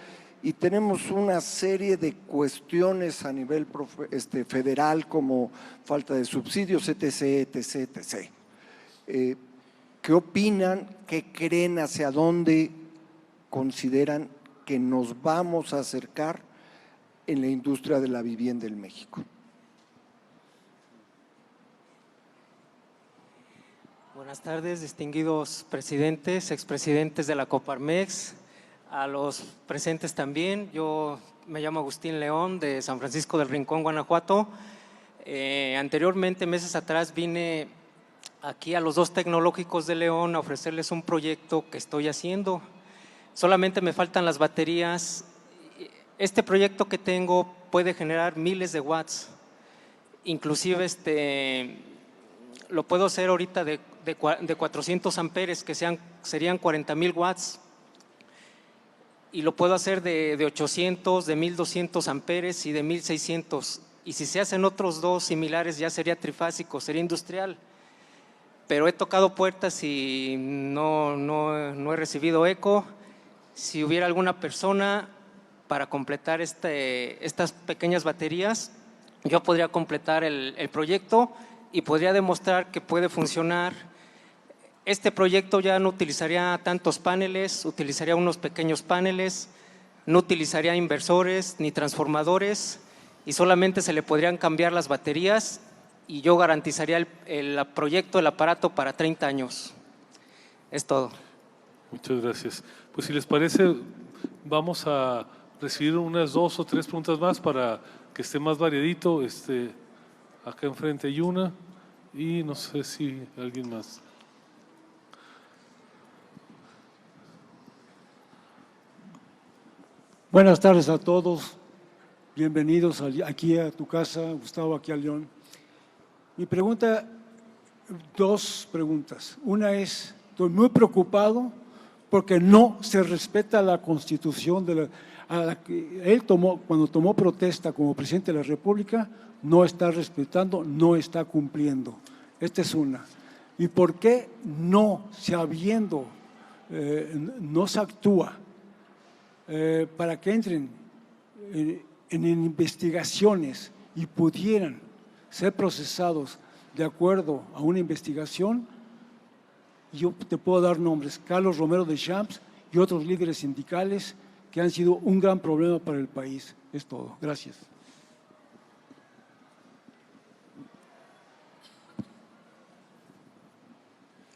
y tenemos una serie de cuestiones a nivel federal como falta de subsidios, etc., etc., etc. ¿Qué opinan? ¿Qué creen? ¿Hacia dónde consideran que nos vamos a acercar en la industria de la vivienda en México? Buenas tardes, distinguidos presidentes, expresidentes de la Coparmex, a los presentes también. Yo me llamo Agustín León, de San Francisco del Rincón, Guanajuato. Anteriormente, meses atrás, vine aquí a los dos tecnológicos de León a ofrecerles un proyecto que estoy haciendo. Solamente me faltan las baterías. Este proyecto que tengo puede generar miles de watts. Inclusive lo puedo hacer ahorita de 400 amperes, que serían 40,000 watts. Y lo puedo hacer de 800, de 1200 amperes y de 1600. Y si se hacen otros dos similares ya sería trifásico, sería industrial. Pero he tocado puertas y no he recibido eco. Si hubiera alguna persona para completar estas pequeñas baterías, yo podría completar el proyecto y podría demostrar que puede funcionar. Este proyecto ya no utilizaría tantos paneles, utilizaría unos pequeños paneles, no utilizaría inversores ni transformadores y solamente se le podrían cambiar las baterías y yo garantizaría el proyecto, el aparato para 30 años. Es todo. Muchas gracias. Pues si les parece, vamos a recibir unas 2 o 3 preguntas más para que esté más variadito. Acá enfrente hay una y no sé si alguien más. Buenas tardes a todos, bienvenidos aquí a tu casa, Gustavo, aquí a León. Mi pregunta, 2 preguntas. Una es, estoy muy preocupado porque no se respeta la Constitución a la que él cuando tomó protesta como presidente de la República, no está respetando, no está cumpliendo. Esta es una. ¿Y por qué no se actúa para que entren en investigaciones y pudieran ser procesados de acuerdo a una investigación? Yo te puedo dar nombres: Carlos Romero de Champs y otros líderes sindicales que han sido un gran problema para el país. Es todo. Gracias.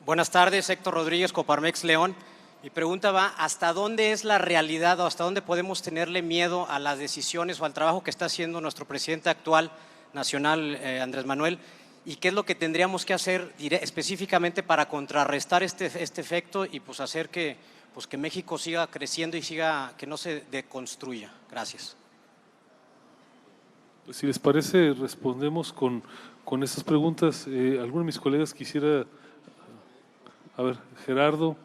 Buenas tardes, Héctor Rodríguez, Coparmex León. Mi pregunta va: ¿hasta dónde es la realidad o hasta dónde podemos tenerle miedo a las decisiones o al trabajo que está haciendo nuestro presidente actual nacional, Andrés Manuel? ¿Y qué es lo que tendríamos que hacer específicamente para contrarrestar este efecto y pues hacer que México siga creciendo y que no se deconstruya? Gracias. Pues si les parece, respondemos con esas preguntas. ¿Alguno de mis colegas quisiera? A ver, Gerardo,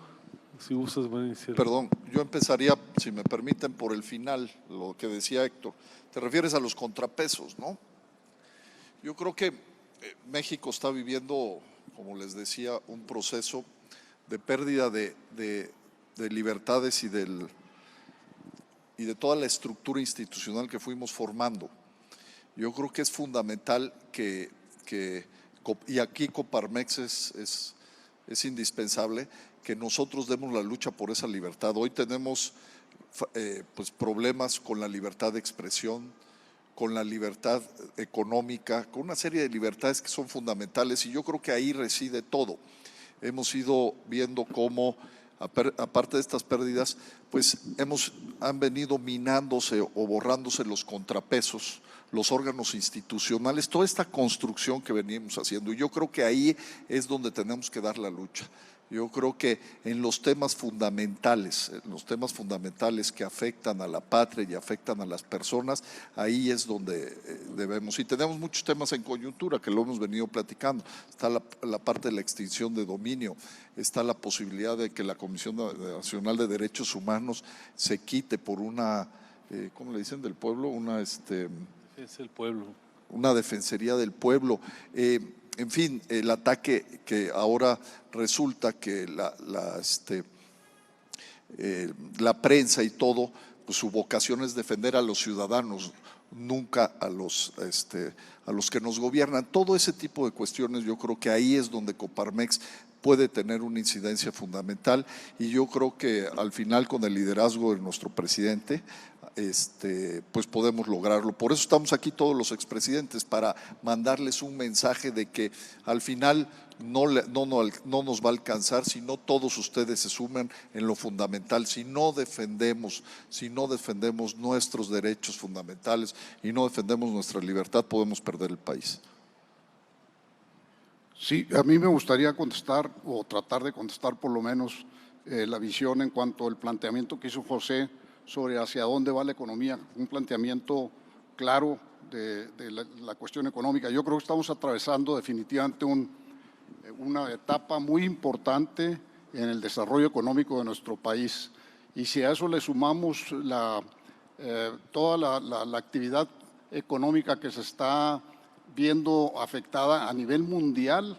si gustas iniciar. Perdón, yo empezaría, si me permiten, por el final, lo que decía Héctor. Te refieres a los contrapesos, ¿no? Yo creo que México está viviendo, como les decía, un proceso de pérdida de libertades y de toda la estructura institucional que fuimos formando. Yo creo que es fundamental y aquí Coparmex es indispensable que nosotros demos la lucha por esa libertad. Hoy tenemos pues problemas con la libertad de expresión, con la libertad económica, con una serie de libertades que son fundamentales y yo creo que ahí reside todo. Hemos ido viendo cómo, aparte de estas pérdidas, pues han venido minándose o borrándose los contrapesos, los órganos institucionales, toda esta construcción que venimos haciendo y yo creo que ahí es donde tenemos que dar la lucha. Yo creo que en los temas fundamentales que afectan a la patria y afectan a las personas, ahí es donde debemos. Y tenemos muchos temas en coyuntura que lo hemos venido platicando. Está la parte de la extinción de dominio, está la posibilidad de que la Comisión Nacional de Derechos Humanos se quite por una, ¿cómo le dicen del pueblo? Es el pueblo. Una defensoría del pueblo. En fin, el ataque que ahora resulta que la prensa y todo pues su vocación es defender a los ciudadanos, nunca a los que nos gobiernan. Todo ese tipo de cuestiones, yo creo que ahí es donde Coparmex puede tener una incidencia fundamental, y yo creo que al final, con el liderazgo de nuestro presidente, pues podemos lograrlo. Por eso estamos aquí todos los expresidentes, para mandarles un mensaje de que al final no nos va a alcanzar si no todos ustedes se sumen en lo fundamental. Si no defendemos nuestros derechos fundamentales y no defendemos nuestra libertad, podemos perder el país. Sí, a mí me gustaría contestar, o tratar de contestar por lo menos, la visión en cuanto al planteamiento que hizo José sobre hacia dónde va la economía, un planteamiento claro de la cuestión económica. Yo creo que estamos atravesando definitivamente una etapa muy importante en el desarrollo económico de nuestro país, y si a eso le sumamos toda la actividad económica que se está viendo afectada a nivel mundial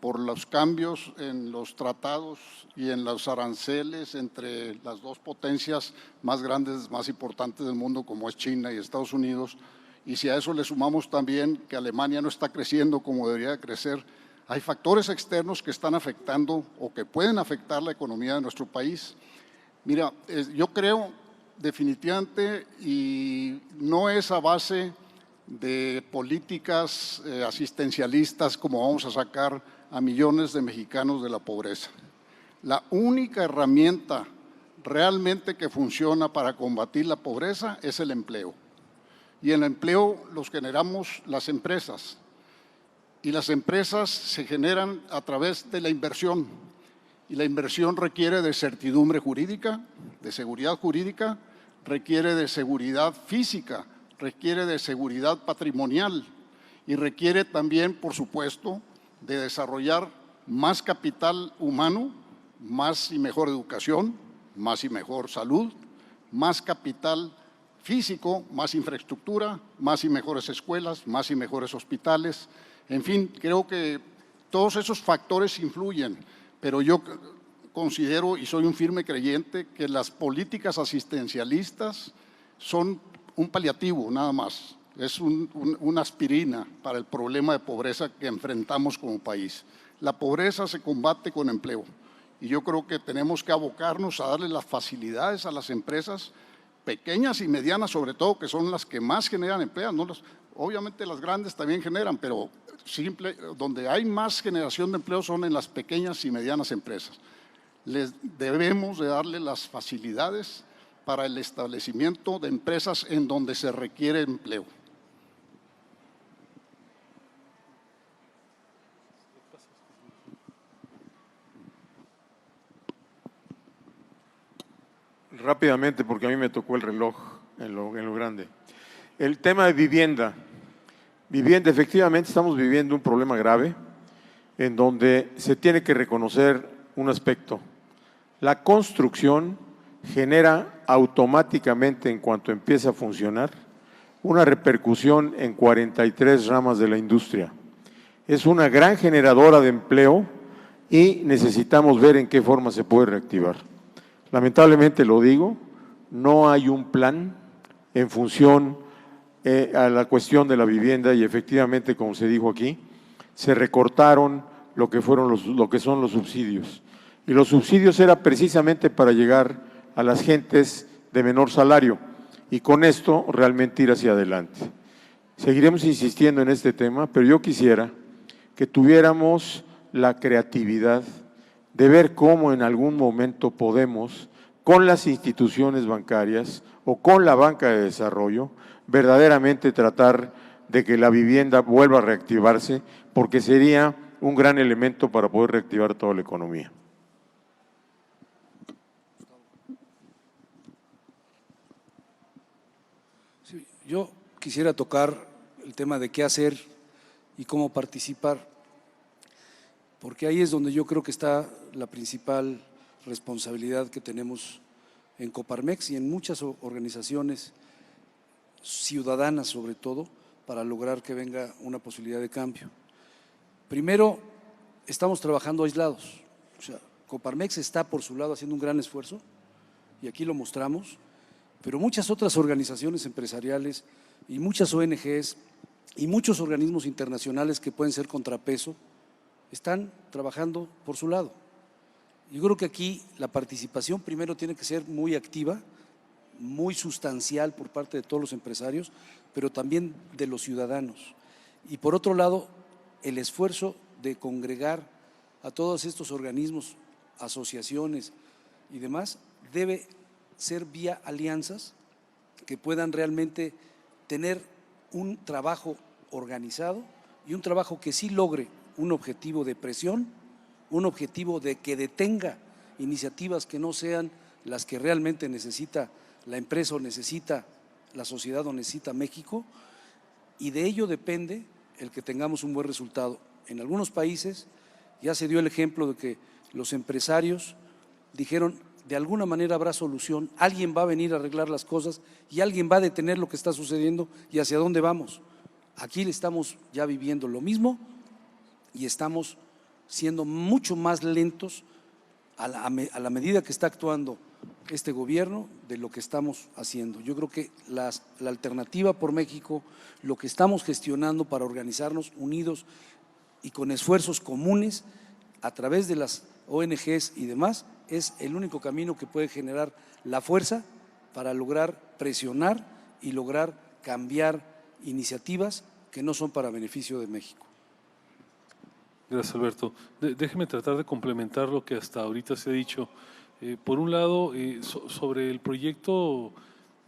por los cambios en los tratados y en los aranceles entre las dos potencias más grandes, más importantes del mundo, como es China y Estados Unidos, y si a eso le sumamos también que Alemania no está creciendo como debería de crecer, hay factores externos que están afectando o que pueden afectar la economía de nuestro país. Mira, yo creo definitivamente, y no es a base de políticas asistencialistas como vamos a sacar a millones de mexicanos de la pobreza. La única herramienta realmente que funciona para combatir la pobreza es el empleo. Y el empleo los generamos las empresas. Y las empresas se generan a través de la inversión. Y la inversión requiere de certidumbre jurídica, de seguridad jurídica, requiere de seguridad física, requiere de seguridad patrimonial y requiere también, por supuesto, de desarrollar más capital humano, más y mejor educación, más y mejor salud, más capital físico, más infraestructura, más y mejores escuelas, más y mejores hospitales. En fin, creo que todos esos factores influyen, pero yo considero y soy un firme creyente que las políticas asistencialistas son un paliativo nada más, es una aspirina para el problema de pobreza que enfrentamos como país. La pobreza se combate con empleo y yo creo que tenemos que abocarnos a darle las facilidades a las empresas pequeñas y medianas, sobre todo, que son las que más generan empleo. Obviamente las grandes también generan, pero donde hay más generación de empleo son en las pequeñas y medianas empresas. Les debemos de darle las facilidades para el establecimiento de empresas en donde se requiere empleo. Rápidamente, porque a mí me tocó el reloj en lo grande. El tema de vivienda. Vivienda, efectivamente estamos viviendo un problema grave en donde se tiene que reconocer un aspecto. La construcción genera automáticamente, en cuanto empieza a funcionar, una repercusión en 43 ramas de la industria. Es una gran generadora de empleo y necesitamos ver en qué forma se puede reactivar. Lamentablemente lo digo, no hay un plan en función a la cuestión de la vivienda y efectivamente, como se dijo aquí, se recortaron lo que son los subsidios. Y los subsidios era precisamente para llegar a las gentes de menor salario y con esto realmente ir hacia adelante. Seguiremos insistiendo en este tema, pero yo quisiera que tuviéramos la creatividad de ver cómo en algún momento podemos, con las instituciones bancarias o con la banca de desarrollo, verdaderamente tratar de que la vivienda vuelva a reactivarse, porque sería un gran elemento para poder reactivar toda la economía. Sí, yo quisiera tocar el tema de qué hacer y cómo participar, porque ahí es donde yo creo que está la principal responsabilidad que tenemos en Coparmex y en muchas organizaciones ciudadanas, sobre todo, para lograr que venga una posibilidad de cambio. Primero, estamos trabajando aislados. O sea, Coparmex está por su lado haciendo un gran esfuerzo y aquí lo mostramos, pero muchas otras organizaciones empresariales y muchas ONGs y muchos organismos internacionales que pueden ser contrapeso están trabajando por su lado. Yo creo que aquí la participación primero tiene que ser muy activa, muy sustancial por parte de todos los empresarios, pero también de los ciudadanos. Y por otro lado, el esfuerzo de congregar a todos estos organismos, asociaciones y demás, debe ser vía alianzas que puedan realmente tener un trabajo organizado y un trabajo que sí logre un objetivo de presión, un objetivo de que detenga iniciativas que no sean las que realmente necesita la empresa o necesita la sociedad o necesita México, y de ello depende el que tengamos un buen resultado. En algunos países ya se dio el ejemplo de que los empresarios dijeron, de alguna manera habrá solución, alguien va a venir a arreglar las cosas y alguien va a detener lo que está sucediendo y hacia dónde vamos. Aquí estamos ya viviendo lo mismo y estamos siendo mucho más lentos a la medida que está actuando este gobierno de lo que estamos haciendo. Yo creo que la alternativa por México, lo que estamos gestionando para organizarnos unidos y con esfuerzos comunes a través de las ONGs y demás, es el único camino que puede generar la fuerza para lograr presionar y lograr cambiar iniciativas que no son para beneficio de México. Gracias, Alberto. Déjeme tratar de complementar lo que hasta ahorita se ha dicho. Por un lado, sobre el proyecto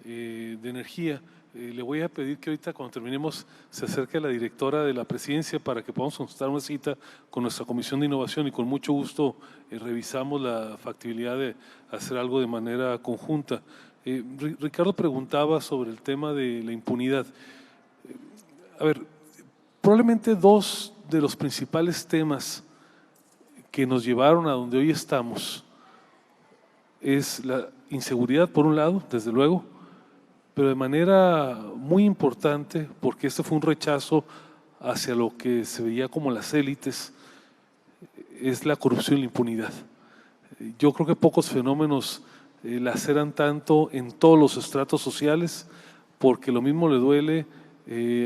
de energía, le voy a pedir que ahorita cuando terminemos se acerque a la directora de la presidencia para que podamos consultar una cita con nuestra Comisión de Innovación y con mucho gusto revisamos la factibilidad de hacer algo de manera conjunta. Ricardo preguntaba sobre el tema de la impunidad. A ver, probablemente dos de los principales temas que nos llevaron a donde hoy estamos es la inseguridad, por un lado, desde luego, pero de manera muy importante, porque este fue un rechazo hacia lo que se veía como las élites, es la corrupción y la impunidad. Yo creo que pocos fenómenos laceran tanto en todos los estratos sociales, porque lo mismo le duele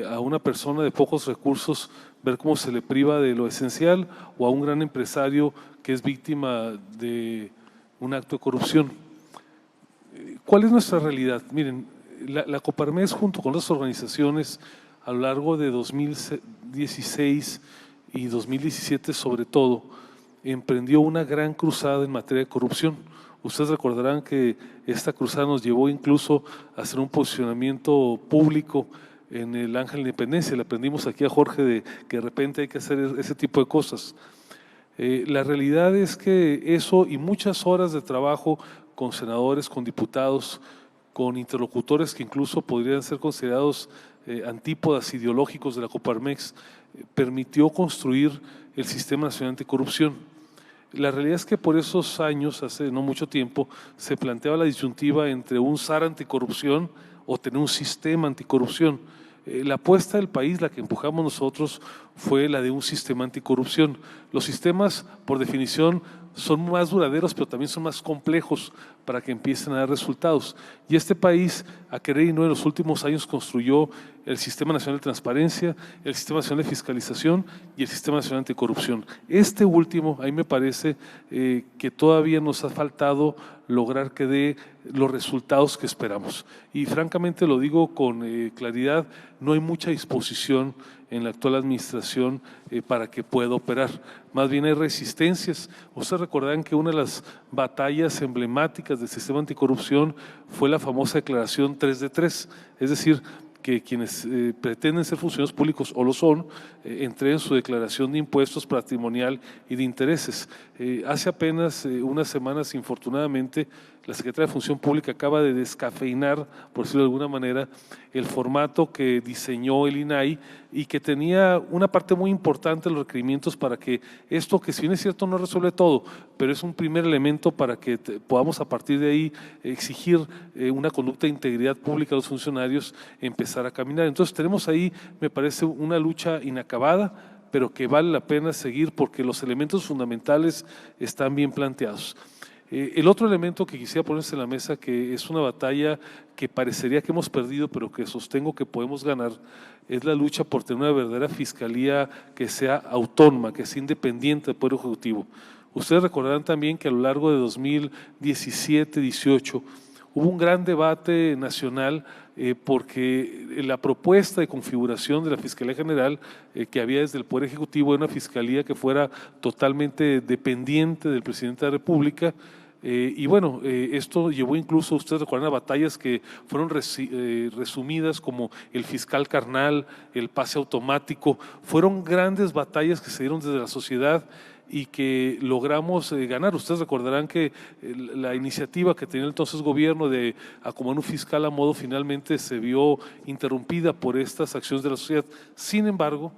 a una persona de pocos recursos ver cómo se le priva de lo esencial, o a un gran empresario que es víctima de un acto de corrupción. ¿Cuál es nuestra realidad? Miren, la Coparmex junto con otras organizaciones a lo largo de 2016 y 2017 sobre todo, emprendió una gran cruzada en materia de corrupción. Ustedes recordarán que esta cruzada nos llevó incluso a hacer un posicionamiento público en el Ángel de la Independencia. Le aprendimos aquí a Jorge de que de repente hay que hacer ese tipo de cosas. La realidad es que eso y muchas horas de trabajo con senadores, con diputados, con interlocutores que incluso podrían ser considerados antípodas ideológicos de la Coparmex, permitió construir el Sistema Nacional Anticorrupción. La realidad es que por esos años, hace no mucho tiempo, se planteaba la disyuntiva entre un SAR anticorrupción o tener un sistema anticorrupción. La apuesta del país, la que empujamos nosotros, fue la de un sistema anticorrupción. Los sistemas, por definición, son más duraderos, pero también son más complejos para que empiecen a dar resultados. Y este país, a querer y no, en los últimos años construyó el Sistema Nacional de Transparencia, el Sistema Nacional de Fiscalización y el Sistema Nacional Anticorrupción. Este último, ahí me parece que todavía nos ha faltado lograr que dé los resultados que esperamos. Y francamente lo digo con claridad, no hay mucha disposición en la actual administración para que pueda operar. Más bien hay resistencias. Ustedes recordarán que una de las batallas emblemáticas del sistema anticorrupción fue la famosa declaración 3 de 3, es decir, que quienes pretenden ser funcionarios públicos o lo son, entreguen su declaración de impuestos patrimonial y de intereses. Hace apenas unas semanas, infortunadamente, la Secretaría de Función Pública acaba de descafeinar, por decirlo de alguna manera, el formato que diseñó el INAI y que tenía una parte muy importante de los requerimientos para que esto, que si bien es cierto no resuelve todo, pero es un primer elemento para que podamos a partir de ahí exigir una conducta de integridad pública a los funcionarios, empezar a caminar. Entonces tenemos ahí, me parece, una lucha inacabada, pero que vale la pena seguir porque los elementos fundamentales están bien planteados. El otro elemento que quisiera ponerse en la mesa, que es una batalla que parecería que hemos perdido, pero que sostengo que podemos ganar, es la lucha por tener una verdadera fiscalía que sea autónoma, que sea independiente del Poder Ejecutivo. Ustedes recordarán también que a lo largo de 2017-18 hubo un gran debate nacional porque la propuesta de configuración de la Fiscalía General que había desde el Poder Ejecutivo era una fiscalía que fuera totalmente dependiente del Presidente de la República. Y bueno, esto llevó incluso, ustedes recuerdan, a batallas que fueron resumidas como el fiscal carnal, el pase automático. Fueron grandes batallas que se dieron desde la sociedad y que logramos ganar. Ustedes recordarán que la iniciativa que tenía el entonces gobierno de acomodar un fiscal a modo finalmente se vio interrumpida por estas acciones de la sociedad. Sin embargo,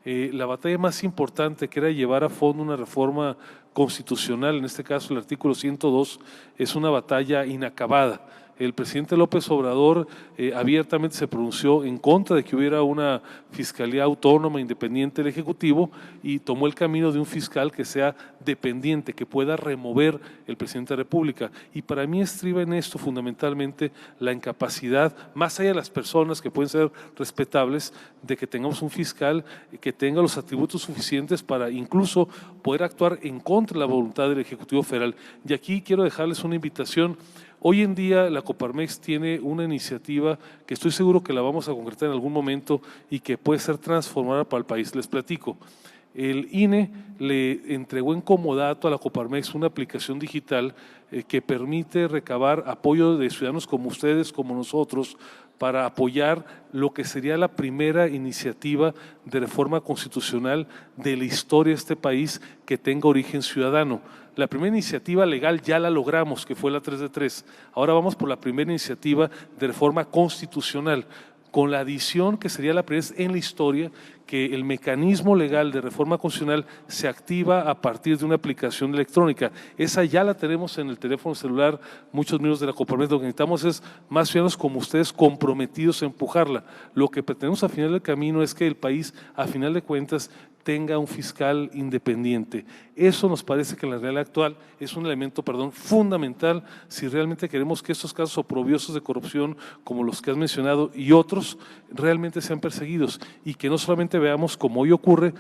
la batalla más importante, que era llevar a fondo una reforma constitucional, en este caso el artículo 102, es una batalla inacabada. El presidente López Obrador abiertamente se pronunció en contra de que hubiera una fiscalía autónoma, independiente del Ejecutivo, y tomó el camino de un fiscal que sea dependiente, que pueda remover el presidente de la República. Y para mí estriba en esto fundamentalmente la incapacidad, más allá de las personas que pueden ser respetables, de que tengamos un fiscal que tenga los atributos suficientes para incluso poder actuar en contra de la voluntad del Ejecutivo Federal. Y aquí quiero dejarles una invitación. Hoy en día la Coparmex tiene una iniciativa que estoy seguro que la vamos a concretar en algún momento y que puede ser transformadora para el país. Les platico. El INE le entregó en comodato a la Coparmex una aplicación digital que permite recabar apoyo de ciudadanos como ustedes, como nosotros, para apoyar lo que sería la primera iniciativa de reforma constitucional de la historia de este país que tenga origen ciudadano. La primera iniciativa legal ya la logramos, que fue la 3 de 3. Ahora vamos por la primera iniciativa de reforma constitucional, con la adición que sería la primera vez en la historia que el mecanismo legal de reforma constitucional se activa a partir de una aplicación electrónica. Esa ya la tenemos en el teléfono celular, muchos miembros de la Coparmex. Lo que necesitamos es más ciudadanos como ustedes comprometidos a empujarla. Lo que pretendemos al final del camino es que el país, a final de cuentas, tenga un fiscal independiente. Eso nos parece que en la realidad actual es un elemento, fundamental si realmente queremos que estos casos oprobiosos de corrupción, como los que has mencionado y otros, realmente sean perseguidos y que no solamente veamos, como hoy ocurre,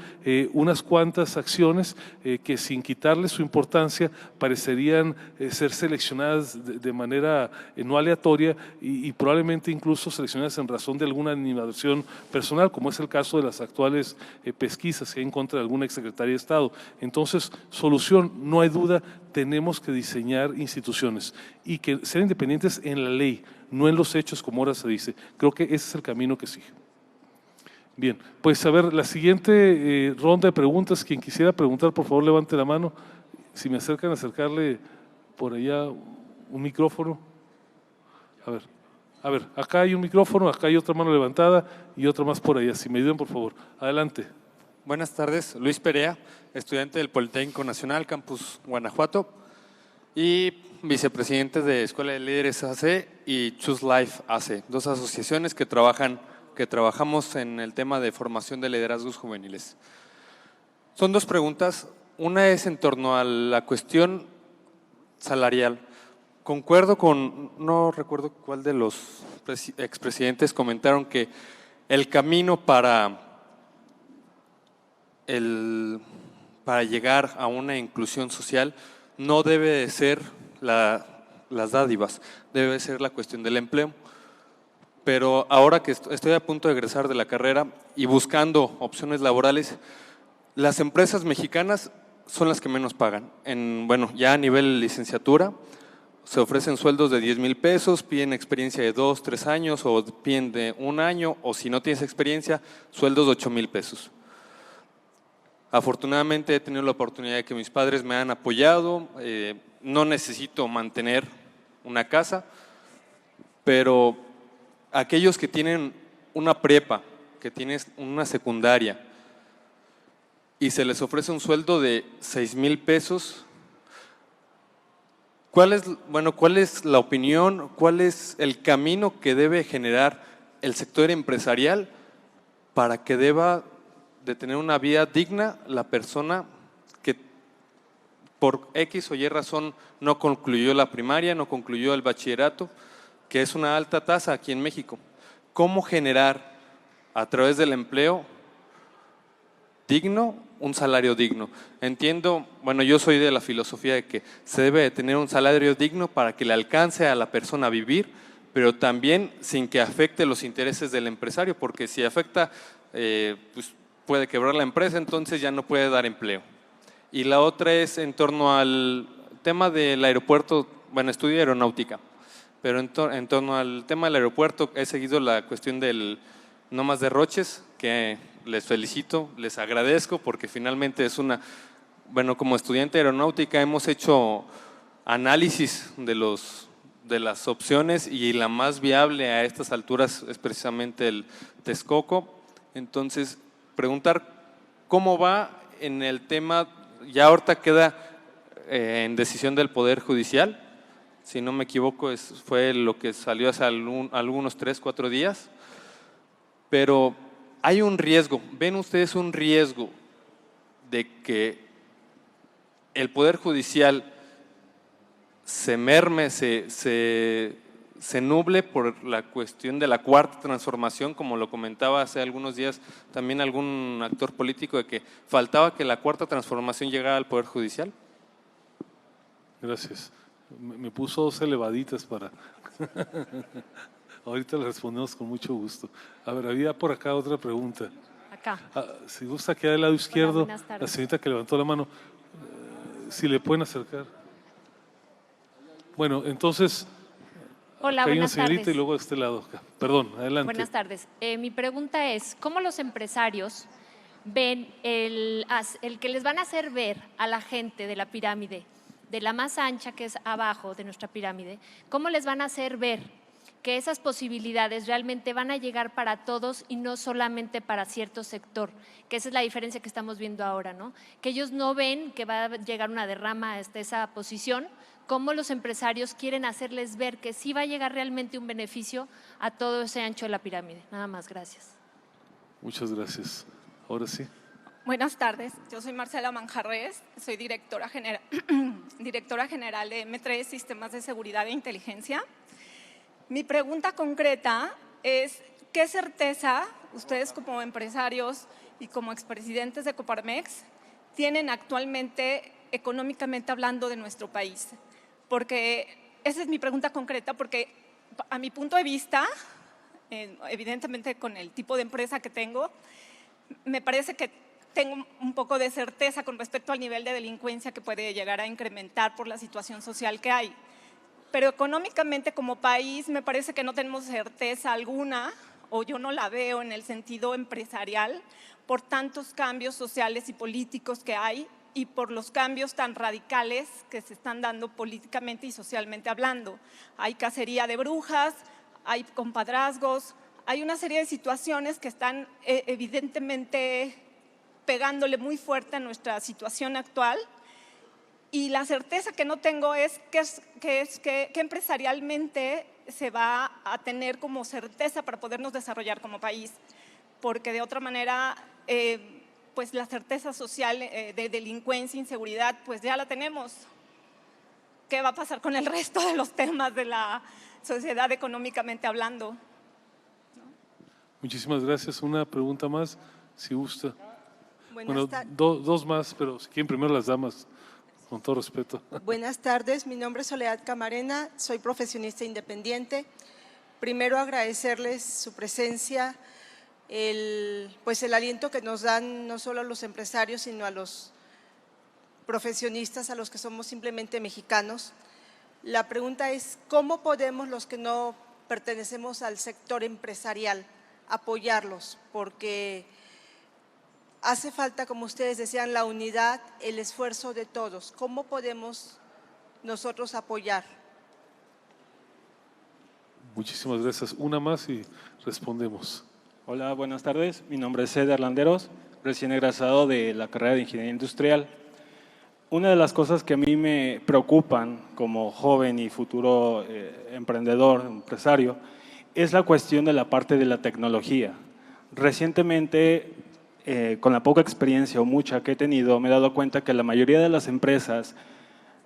unas cuantas acciones que sin quitarle su importancia parecerían ser seleccionadas de manera no aleatoria y probablemente incluso seleccionadas en razón de alguna animadversión personal, como es el caso de las actuales pesquisas que hay en contra de alguna exsecretaria de Estado. Entonces, solución, no hay duda, tenemos que diseñar instituciones y que sean independientes en la ley, no en los hechos como ahora se dice. Creo que ese es el camino que sigue. Bien, pues a ver, la siguiente ronda de preguntas, quien quisiera preguntar, por favor, levante la mano. Si me acercan a acercarle por allá un micrófono. A ver, acá hay un micrófono, acá hay otra mano levantada y otra más por allá. Si me ayudan, por favor. Adelante. Buenas tardes, Luis Perea, estudiante del Politécnico Nacional, Campus Guanajuato, y vicepresidente de Escuela de Líderes AC y Choose Life AC, dos asociaciones que trabajamos en el tema de formación de liderazgos juveniles. Son dos preguntas. Una es en torno a la cuestión salarial. Concuerdo con, no recuerdo cuál de los expresidentes comentaron que el camino para llegar a una inclusión social no debe de ser las dádivas, debe ser la cuestión del empleo. Pero ahora que estoy a punto de egresar de la carrera y buscando opciones laborales, las empresas mexicanas son las que menos pagan. Ya a nivel licenciatura se ofrecen sueldos de 10,000 pesos, piden experiencia de 2, 3 años o piden de 1 año, o si no tienes experiencia, sueldos de 8,000 pesos. Afortunadamente he tenido la oportunidad de que mis padres me han apoyado, no necesito mantener una casa, pero aquellos que tienen una prepa, que tienen una secundaria y se les ofrece un sueldo de 6,000 pesos, ¿cuál es la opinión, cuál es el camino que debe generar el sector empresarial para que deba de tener una vida digna la persona que por X o Y razón no concluyó la primaria, no concluyó el bachillerato, que es una alta tasa aquí en México. ¿Cómo generar a través del empleo digno un salario digno? Entiendo, bueno, yo soy de la filosofía de que se debe de tener un salario digno para que le alcance a la persona a vivir, pero también sin que afecte los intereses del empresario, porque si afecta, pues puede quebrar la empresa, entonces ya no puede dar empleo. Y la otra es en torno al tema del aeropuerto, bueno, estudio aeronáutica, pero en torno al tema del aeropuerto he seguido la cuestión del no más derroches, que les felicito, les agradezco, porque finalmente es una, bueno, como estudiante de aeronáutica hemos hecho análisis de las opciones y la más viable a estas alturas es precisamente el Texcoco. Entonces, preguntar cómo va en el tema, ya ahorita queda en decisión del Poder Judicial, si no me equivoco fue lo que salió hace algunos 3, 4 días, pero hay un riesgo, ¿ven ustedes un riesgo de que el Poder Judicial se merme, se nuble por la cuestión de la cuarta transformación, como lo comentaba hace algunos días también algún actor político, de que faltaba que la cuarta transformación llegara al Poder Judicial? Gracias. Me puso 2 elevaditas para… Ahorita le respondemos con mucho gusto. A ver, había por acá otra pregunta. Acá. Si gusta, aquí del lado izquierdo, Hola, la señorita que levantó la mano, si le pueden acercar. Bueno, entonces… Hola, hay una buenas señorita tardes. y luego de este lado acá. Perdón, adelante. Buenas tardes. Mi pregunta es, ¿cómo los empresarios ven el que les van a hacer ver a la gente de la pirámide, de la más ancha que es abajo de nuestra pirámide, cómo les van a hacer ver que esas posibilidades realmente van a llegar para todos y no solamente para cierto sector, que esa es la diferencia que estamos viendo ahora, ¿no? Que ellos no ven que va a llegar una derrama hasta esa posición, cómo los empresarios quieren hacerles ver que sí va a llegar realmente un beneficio a todo ese ancho de la pirámide. Nada más, gracias. Muchas gracias. Ahora sí. Buenas tardes, yo soy Marcela Manjarres, soy directora general de M3 Sistemas de Seguridad e Inteligencia. Mi pregunta concreta es, ¿qué certeza ustedes como empresarios y como expresidentes de Coparmex tienen actualmente económicamente hablando de nuestro país? Porque esa es mi pregunta concreta, porque a mi punto de vista, evidentemente con el tipo de empresa que tengo, me parece que tengo un poco de certeza con respecto al nivel de delincuencia que puede llegar a incrementar por la situación social que hay. Pero económicamente como país me parece que no tenemos certeza alguna, o yo no la veo en el sentido empresarial, por tantos cambios sociales y políticos que hay y por los cambios tan radicales que se están dando políticamente y socialmente hablando. Hay cacería de brujas, hay compadrazgos, hay una serie de situaciones que están evidentemente pegándole muy fuerte a nuestra situación actual. Y la certeza que no tengo es que empresarialmente se va a tener como certeza para podernos desarrollar como país, porque de otra manera, pues la certeza social de delincuencia, inseguridad, pues ya la tenemos. ¿Qué va a pasar con el resto de los temas de la sociedad económicamente hablando? Muchísimas gracias. Una pregunta más, si gusta. Bueno, dos más, pero si quieren primero las damas. Con todo respeto. Buenas tardes, mi nombre es Soledad Camarena, soy profesionista independiente. Primero agradecerles su presencia, el aliento que nos dan no solo a los empresarios, sino a los profesionistas, a los que somos simplemente mexicanos. La pregunta es, ¿cómo podemos los que no pertenecemos al sector empresarial apoyarlos? Porque hace falta, como ustedes decían, la unidad, el esfuerzo de todos. ¿Cómo podemos nosotros apoyar? Muchísimas gracias. Una más y respondemos. Hola, buenas tardes. Mi nombre es Eder Landeros, recién egresado de la carrera de Ingeniería Industrial. Una de las cosas que a mí me preocupan como joven y futuro emprendedor, empresario, es la cuestión de la parte de la tecnología. Recientemente con la poca experiencia o mucha que he tenido, me he dado cuenta que la mayoría de las empresas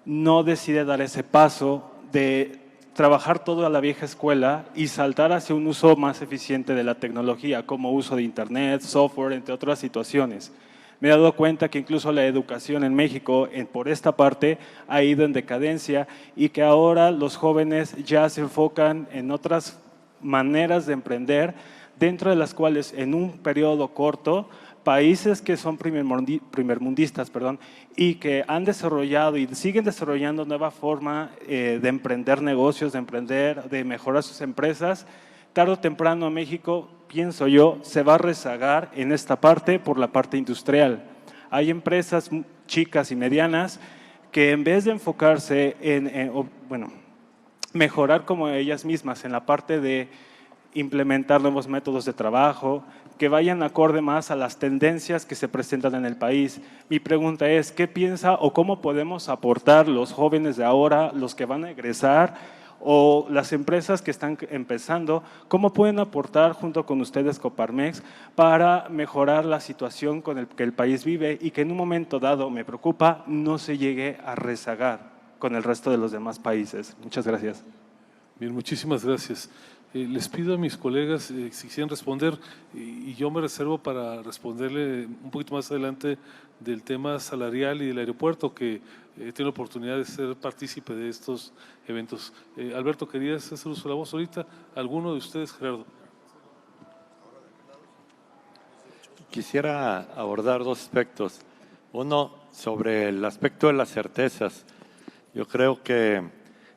no decide dar ese paso de trabajar toda la vieja escuela y saltar hacia un uso más eficiente de la tecnología, como uso de internet, software, entre otras situaciones. Me he dado cuenta que incluso la educación en México, por esta parte, ha ido en decadencia y que ahora los jóvenes ya se enfocan en otras maneras de emprender, dentro de las cuales en un periodo corto, países que son primermundistas, y que han desarrollado y siguen desarrollando nueva forma de emprender negocios, de mejorar sus empresas, tarde o temprano México, pienso yo, se va a rezagar en esta parte por la parte industrial. Hay empresas chicas y medianas que en vez de enfocarse en mejorar como ellas mismas en la parte de implementar nuevos métodos de trabajo, que vayan acorde más a las tendencias que se presentan en el país. Mi pregunta es, ¿qué piensa o cómo podemos aportar los jóvenes de ahora, los que van a egresar o las empresas que están empezando, cómo pueden aportar junto con ustedes Coparmex para mejorar la situación con el que el país vive y que en un momento dado, me preocupa, no se llegue a rezagar con el resto de los demás países? Muchas gracias. Bien, muchísimas gracias. Les pido a mis colegas si quisieran responder y yo me reservo para responderle un poquito más adelante del tema salarial y del aeropuerto, que tiene la oportunidad de ser partícipe de estos eventos. Alberto, ¿querías hacer uso de la voz ahorita? ¿Alguno de ustedes, Gerardo? Quisiera abordar dos aspectos. Uno, sobre el aspecto de las certezas. Yo creo que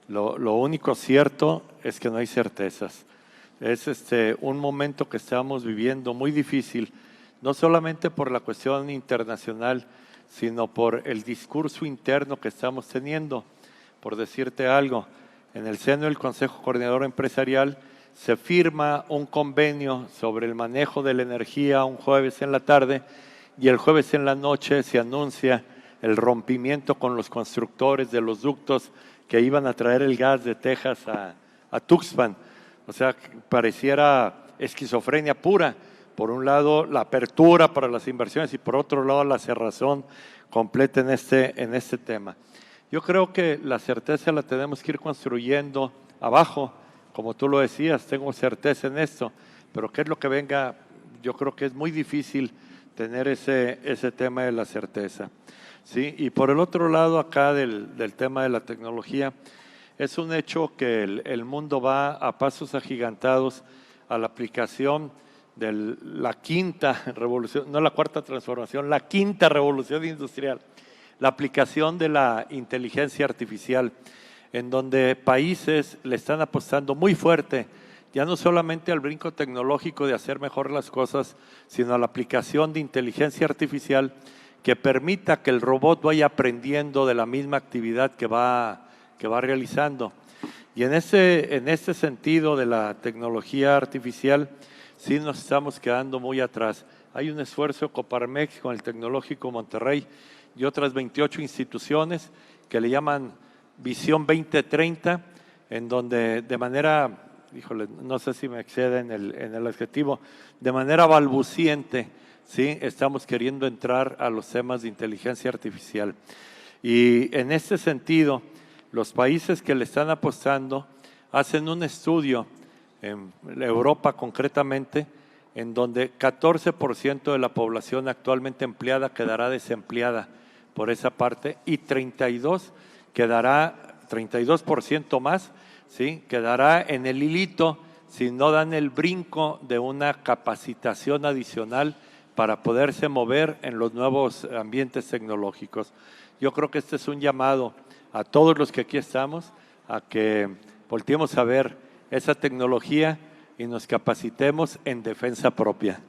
lo único cierto es que no hay certezas. Es un momento que estamos viviendo muy difícil, no solamente por la cuestión internacional, sino por el discurso interno que estamos teniendo. Por decirte algo, en el seno del Consejo Coordinador Empresarial se firma un convenio sobre el manejo de la energía un jueves en la tarde y el jueves en la noche se anuncia el rompimiento con los constructores de los ductos que iban a traer el gas de Texas a Tuxpan. O sea, pareciera esquizofrenia pura. Por un lado, la apertura para las inversiones y por otro lado, la cerrazón completa en este tema. Yo creo que la certeza la tenemos que ir construyendo abajo. Como tú lo decías, tengo certeza en esto, pero ¿qué es lo que venga? Yo creo que es muy difícil tener ese tema de la certeza. ¿Sí? Y por el otro lado, acá del tema de la tecnología, es un hecho que el mundo va a pasos agigantados a la aplicación de la quinta revolución, no la cuarta transformación, la quinta revolución industrial, la aplicación de la inteligencia artificial, en donde países le están apostando muy fuerte, ya no solamente al brinco tecnológico de hacer mejor las cosas, sino a la aplicación de inteligencia artificial que permita que el robot vaya aprendiendo de la misma actividad que va realizando. Y en este sentido de la tecnología artificial, sí nos estamos quedando muy atrás. Hay un esfuerzo de Coparmex con el Tecnológico Monterrey y otras 28 instituciones que le llaman Visión 2030, en donde de manera, no sé si me excede en el adjetivo, de manera balbuciente, ¿sí? Estamos queriendo entrar a los temas de inteligencia artificial. Y en este sentido, los países que le están apostando hacen un estudio, en Europa concretamente, en donde 14% de la población actualmente empleada quedará desempleada por esa parte y 32% más, ¿sí? Quedará en el hilito si no dan el brinco de una capacitación adicional para poderse mover en los nuevos ambientes tecnológicos. Yo creo que este es un llamado a todos los que aquí estamos a que volteemos a ver esa tecnología y nos capacitemos en defensa propia.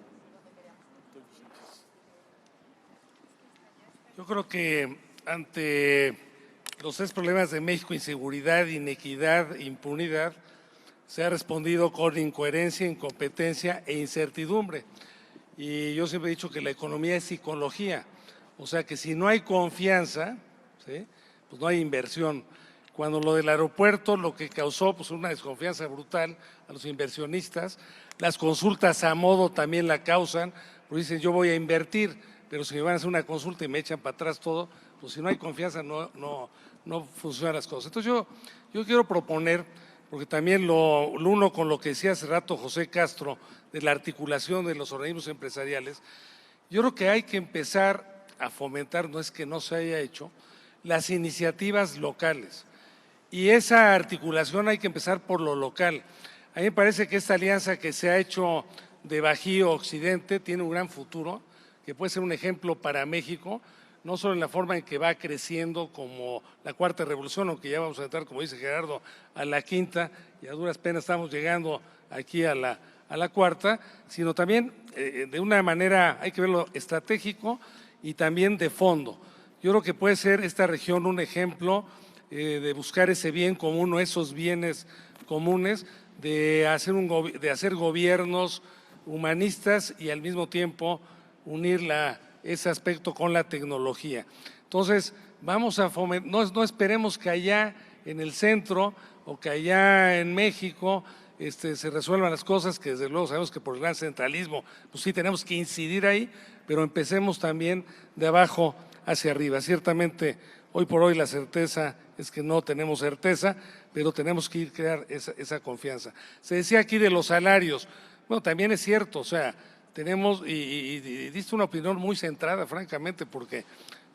Yo creo que ante los tres problemas de México, inseguridad, inequidad, impunidad, se ha respondido con incoherencia, incompetencia e incertidumbre. Y yo siempre he dicho que la economía es psicología, o sea que si no hay confianza, ¿sí?, pues no hay inversión. Cuando lo del aeropuerto lo que causó pues una desconfianza brutal a los inversionistas, las consultas a modo también la causan, porque dicen yo voy a invertir, pero si me van a hacer una consulta y me echan para atrás todo, pues si no hay confianza no funcionan las cosas. Entonces yo quiero proponer, porque también lo uno con lo que decía hace rato José Castro, de la articulación de los organismos empresariales, yo creo que hay que empezar a fomentar, no es que no se haya hecho, las iniciativas locales. Y esa articulación hay que empezar por lo local. A mí me parece que esta alianza que se ha hecho de Bajío Occidente tiene un gran futuro, que puede ser un ejemplo para México, no solo en la forma en que va creciendo como la cuarta revolución, aunque ya vamos a entrar, como dice Gerardo, a la quinta, y a duras penas estamos llegando aquí a la cuarta, sino también de una manera, hay que verlo estratégico y también de fondo. Yo creo que puede ser esta región un ejemplo de buscar ese bien común o esos bienes comunes, de hacer gobiernos humanistas y al mismo tiempo unir ese aspecto con la tecnología. Entonces, vamos a fomentar, no esperemos que allá en el centro o que allá en México se resuelvan las cosas, que desde luego sabemos que por el gran centralismo, pues sí tenemos que incidir ahí, pero empecemos también de abajo hacia arriba. Ciertamente, hoy por hoy la certeza es que no tenemos certeza, pero tenemos que crear esa confianza. Se decía aquí de los salarios, bueno, también es cierto, o sea, tenemos, y diste una opinión muy centrada, francamente, porque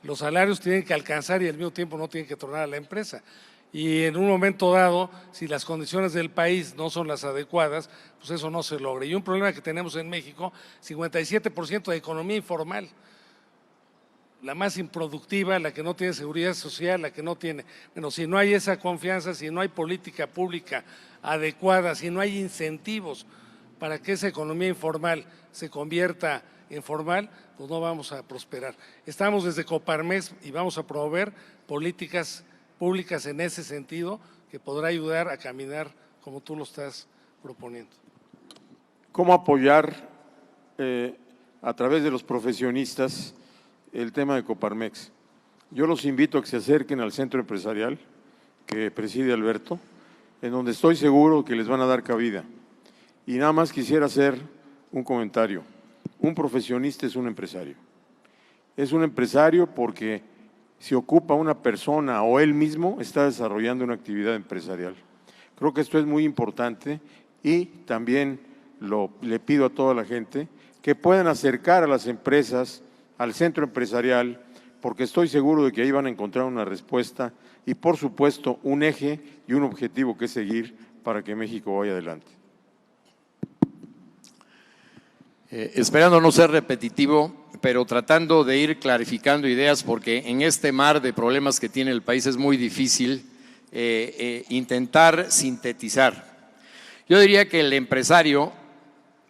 los salarios tienen que alcanzar y al mismo tiempo no tienen que tornar a la empresa. Y en un momento dado, si las condiciones del país no son las adecuadas, pues eso no se logra. Y un problema que tenemos en México, 57% de economía informal, la más improductiva, la que no tiene seguridad social, la que no tiene… Bueno, si no hay esa confianza, si no hay política pública adecuada, si no hay incentivos para que esa economía informal se convierta en formal, pues no vamos a prosperar. Estamos desde Coparmex y vamos a promover políticas públicas en ese sentido que podrá ayudar a caminar como tú lo estás proponiendo. ¿Cómo apoyar a través de los profesionistas el tema de Coparmex? Yo los invito a que se acerquen al centro empresarial que preside Alberto, en donde estoy seguro que les van a dar cabida. Y nada más quisiera hacer un comentario. Un profesionista es un empresario. Es un empresario porque si ocupa una persona o él mismo está desarrollando una actividad empresarial. Creo que esto es muy importante y también le pido a toda la gente que puedan acercar a las empresas al centro empresarial, porque estoy seguro de que ahí van a encontrar una respuesta y, por supuesto, un eje y un objetivo que seguir para que México vaya adelante. Esperando no ser repetitivo, pero tratando de ir clarificando ideas, porque en este mar de problemas que tiene el país es muy difícil intentar sintetizar. Yo diría que el empresario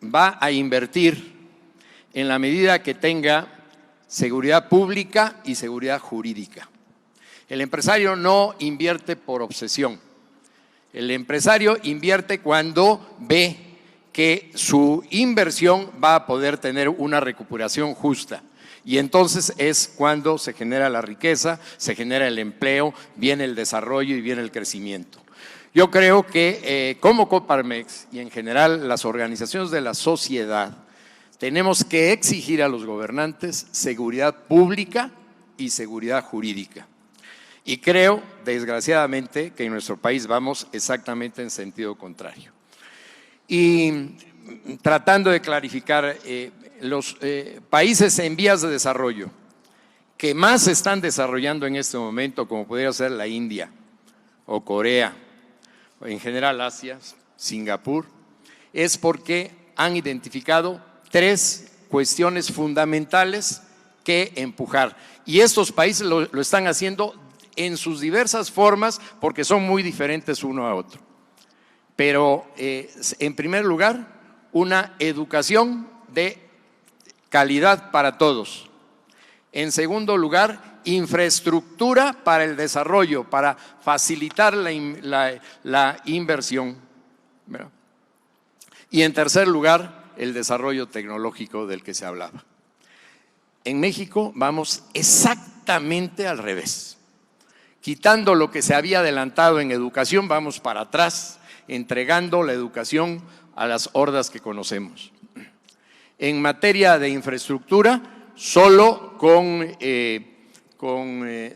va a invertir en la medida que tenga seguridad pública y seguridad jurídica. El empresario no invierte por obsesión. El empresario invierte cuando ve que su inversión va a poder tener una recuperación justa. Y entonces es cuando se genera la riqueza, se genera el empleo, viene el desarrollo y viene el crecimiento. Yo creo que como Coparmex y en general las organizaciones de la sociedad, tenemos que exigir a los gobernantes seguridad pública y seguridad jurídica. Y creo, desgraciadamente, que en nuestro país vamos exactamente en sentido contrario. Y tratando de clarificar, los países en vías de desarrollo que más se están desarrollando en este momento, como podría ser la India o Corea, o en general Asia, Singapur, es porque han identificado 3 cuestiones fundamentales que empujar. Y estos países lo están haciendo en sus diversas formas porque son muy diferentes uno a otro. Pero en primer lugar, una educación de calidad para todos. En segundo lugar, infraestructura para el desarrollo, para facilitar la inversión, ¿verdad? Y en tercer lugar, el desarrollo tecnológico del que se hablaba. En México vamos exactamente al revés. Quitando lo que se había adelantado en educación, vamos para atrás, entregando la educación a las hordas que conocemos. En materia de infraestructura, solo con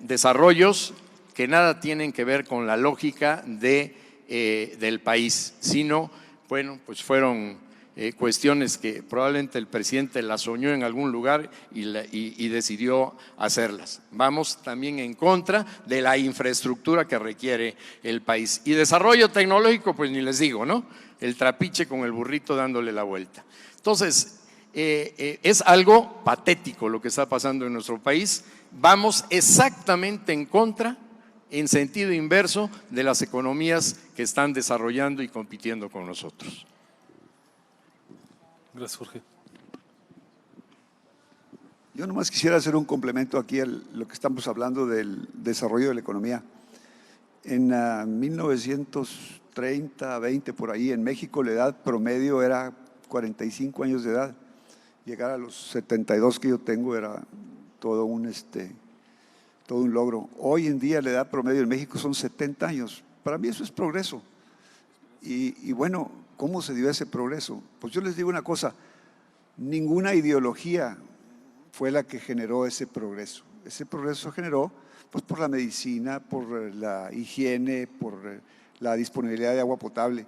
desarrollos que nada tienen que ver con la lógica del país, sino, bueno, pues fueron cuestiones que probablemente el presidente las soñó en algún lugar y decidió hacerlas. Vamos también en contra de la infraestructura que requiere el país. Y desarrollo tecnológico, pues ni les digo, ¿no? El trapiche con el burrito dándole la vuelta. Entonces, es algo patético lo que está pasando en nuestro país. Vamos exactamente en contra, en sentido inverso, de las economías que están desarrollando y compitiendo con nosotros. Gracias, Jorge. Yo nomás quisiera hacer un complemento aquí a lo que estamos hablando del desarrollo de la economía. En 1930, 20 por ahí, en México la edad promedio era 45 años de edad. Llegar a los 72 que yo tengo era todo un logro. Hoy en día la edad promedio en México son 70 años. Para mí eso es progreso. Y bueno, ¿cómo se dio ese progreso? Pues yo les digo una cosa, ninguna ideología fue la que generó ese progreso. Ese progreso generó pues, por la medicina, por la higiene, por la disponibilidad de agua potable.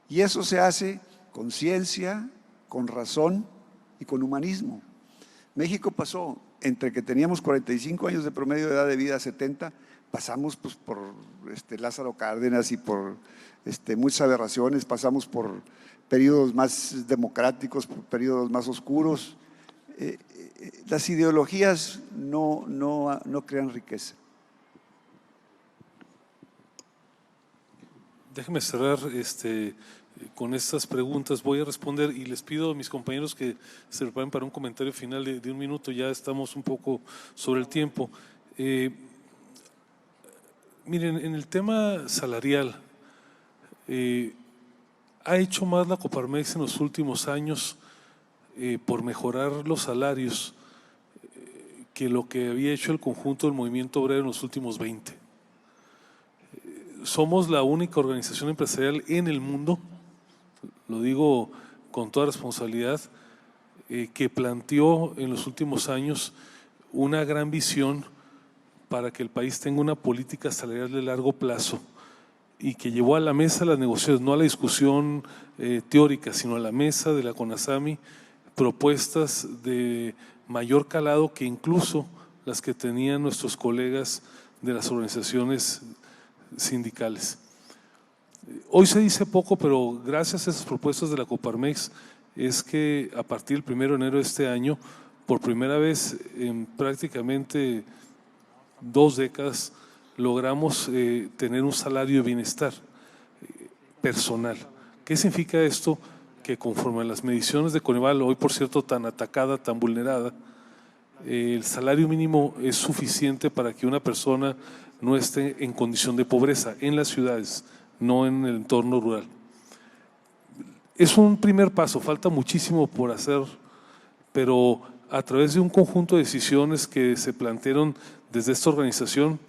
Y eso se hace con ciencia, con razón y con humanismo. México pasó entre que teníamos 45 años de promedio de edad de vida a 70, pasamos pues, por Lázaro Cárdenas y por muchas aberraciones, pasamos por periodos más democráticos, por periodos más oscuros. Las ideologías no crean riqueza. Déjenme cerrar con estas preguntas. Voy a responder y les pido a mis compañeros que se preparen para un comentario final de 1 minuto. Ya estamos un poco sobre el tiempo. Miren, en el tema salarial, ha hecho más la Coparmex en los últimos años por mejorar los salarios que lo que había hecho el conjunto del movimiento obrero en los últimos 20. Somos la única organización empresarial en el mundo, lo digo con toda responsabilidad, que planteó en los últimos años una gran visión para que el país tenga una política salarial de largo plazo y que llevó a la mesa las negociaciones, no a la discusión teórica, sino a la mesa de la CONASAMI, propuestas de mayor calado que incluso las que tenían nuestros colegas de las organizaciones sindicales. Hoy se dice poco, pero gracias a esas propuestas de la Coparmex es que a partir del 1 de enero de este año, por primera vez en prácticamente 2 décadas, logramos tener un salario de bienestar personal. ¿Qué significa esto? Que conforme a las mediciones de Coneval, hoy por cierto tan atacada, tan vulnerada, el salario mínimo es suficiente para que una persona no esté en condición de pobreza en las ciudades, no en el entorno rural. Es un primer paso, falta muchísimo por hacer, pero a través de un conjunto de decisiones que se plantearon desde esta organización,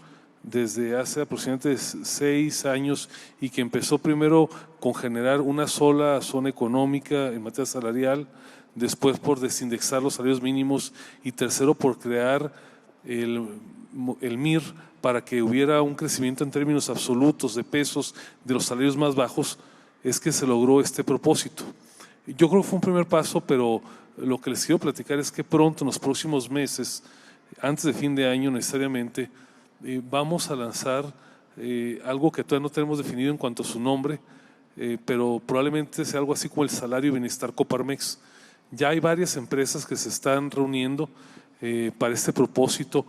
desde hace aproximadamente 6 años y que empezó primero con generar una sola zona económica en materia salarial, después por desindexar los salarios mínimos y tercero por crear el MIR para que hubiera un crecimiento en términos absolutos de pesos de los salarios más bajos, es que se logró este propósito. Yo creo que fue un primer paso, pero lo que les quiero platicar es que pronto, en los próximos meses, antes de fin de año necesariamente, vamos a lanzar algo que todavía no tenemos definido en cuanto a su nombre, pero probablemente sea algo así como el Salario Bienestar Coparmex. Ya hay varias empresas que se están reuniendo para este propósito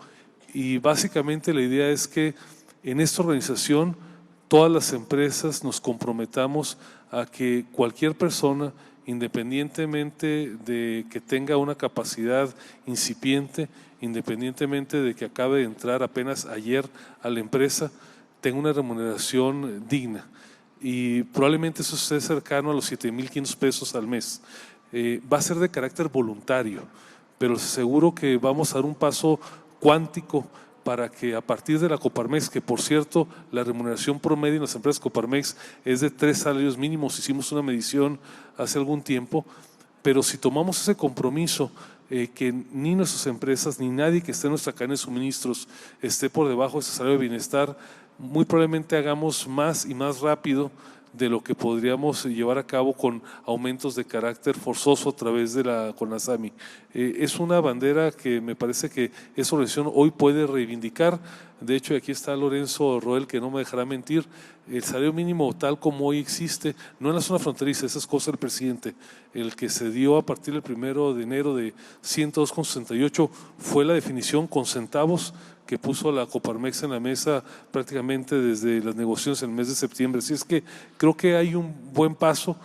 y básicamente la idea es que en esta organización todas las empresas nos comprometamos a que cualquier persona, independientemente de que tenga una capacidad incipiente, independientemente de que acabe de entrar apenas ayer a la empresa, tenga una remuneración digna y probablemente eso esté cercano a los 7,500 pesos al mes. Va a ser de carácter voluntario, pero les aseguro que vamos a dar un paso cuántico para que a partir de la Coparmex, que por cierto la remuneración promedio en las empresas Coparmex es de 3 salarios mínimos, hicimos una medición hace algún tiempo, pero si tomamos ese compromiso que ni nuestras empresas ni nadie que esté en nuestra cadena de suministros esté por debajo de ese salario de bienestar, muy probablemente hagamos más y más rápido de lo que podríamos llevar a cabo con aumentos de carácter forzoso a través de la CONASAMI. Es una bandera que me parece que esa organización hoy puede reivindicar. De hecho, aquí está Lorenzo Roel, que no me dejará mentir, el salario mínimo tal como hoy existe, no en la zona fronteriza, esa es cosa del presidente, el que se dio a partir del 1 de enero de 102,68 fue la definición con centavos que puso la Coparmex en la mesa prácticamente desde las negociaciones en el mes de septiembre. Así es que creo que hay un buen paso,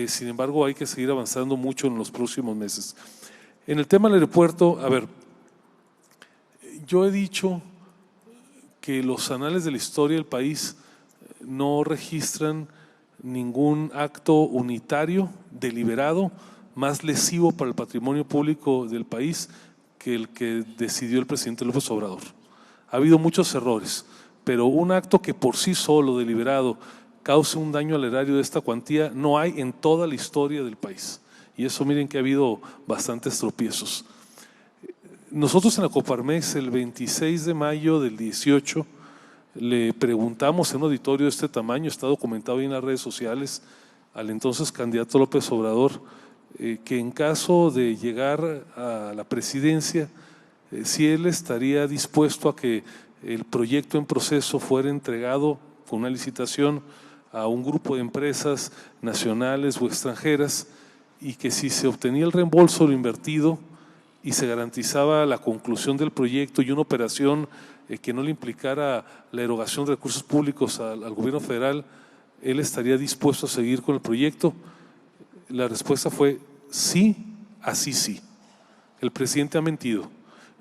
sin embargo hay que seguir avanzando mucho en los próximos meses. En el tema del aeropuerto, a ver, yo he dicho que los anales de la historia del país no registran ningún acto unitario, deliberado, más lesivo para el patrimonio público del país que el que decidió el presidente López Obrador. Ha habido muchos errores, pero un acto que por sí solo, deliberado, cause un daño al erario de esta cuantía, no hay en toda la historia del país. Y eso miren que ha habido bastantes tropiezos. Nosotros en la Coparmex, el 26 de mayo del 18, le preguntamos en un auditorio de este tamaño, está documentado ahí en las redes sociales, al entonces candidato López Obrador, que en caso de llegar a la presidencia, si él estaría dispuesto a que el proyecto en proceso fuera entregado con una licitación a un grupo de empresas nacionales o extranjeras y que si se obtenía el reembolso de lo invertido y se garantizaba la conclusión del proyecto y una operación que no le implicara la erogación de recursos públicos al gobierno federal, él estaría dispuesto a seguir con el proyecto. La respuesta fue sí, así sí. El presidente ha mentido.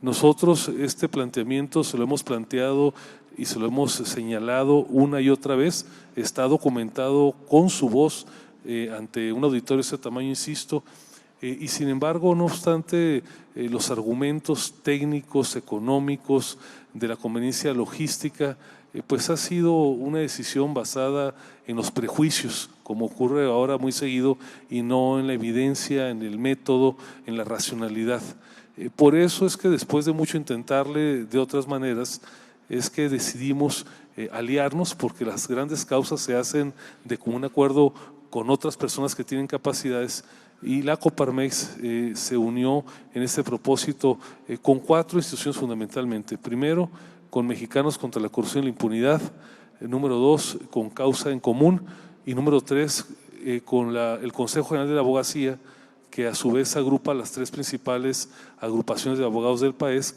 Nosotros este planteamiento se lo hemos planteado y se lo hemos señalado una y otra vez, está documentado con su voz ante un auditorio de este tamaño, insisto, y sin embargo, no obstante los argumentos técnicos, económicos, de la conveniencia logística, pues ha sido una decisión basada en los prejuicios, como ocurre ahora muy seguido, y no en la evidencia, en el método, en la racionalidad. Por eso es que después de mucho intentarle de otras maneras, es que decidimos aliarnos, porque las grandes causas se hacen de común acuerdo con otras personas que tienen capacidades, y la Coparmex se unió en este propósito con 4 instituciones fundamentalmente. Primero, con Mexicanos contra la Corrupción y la Impunidad. Número 2, con Causa en Común. Y número 3, con el Consejo General de la Abogacía, que a su vez agrupa las 3 principales agrupaciones de abogados del país,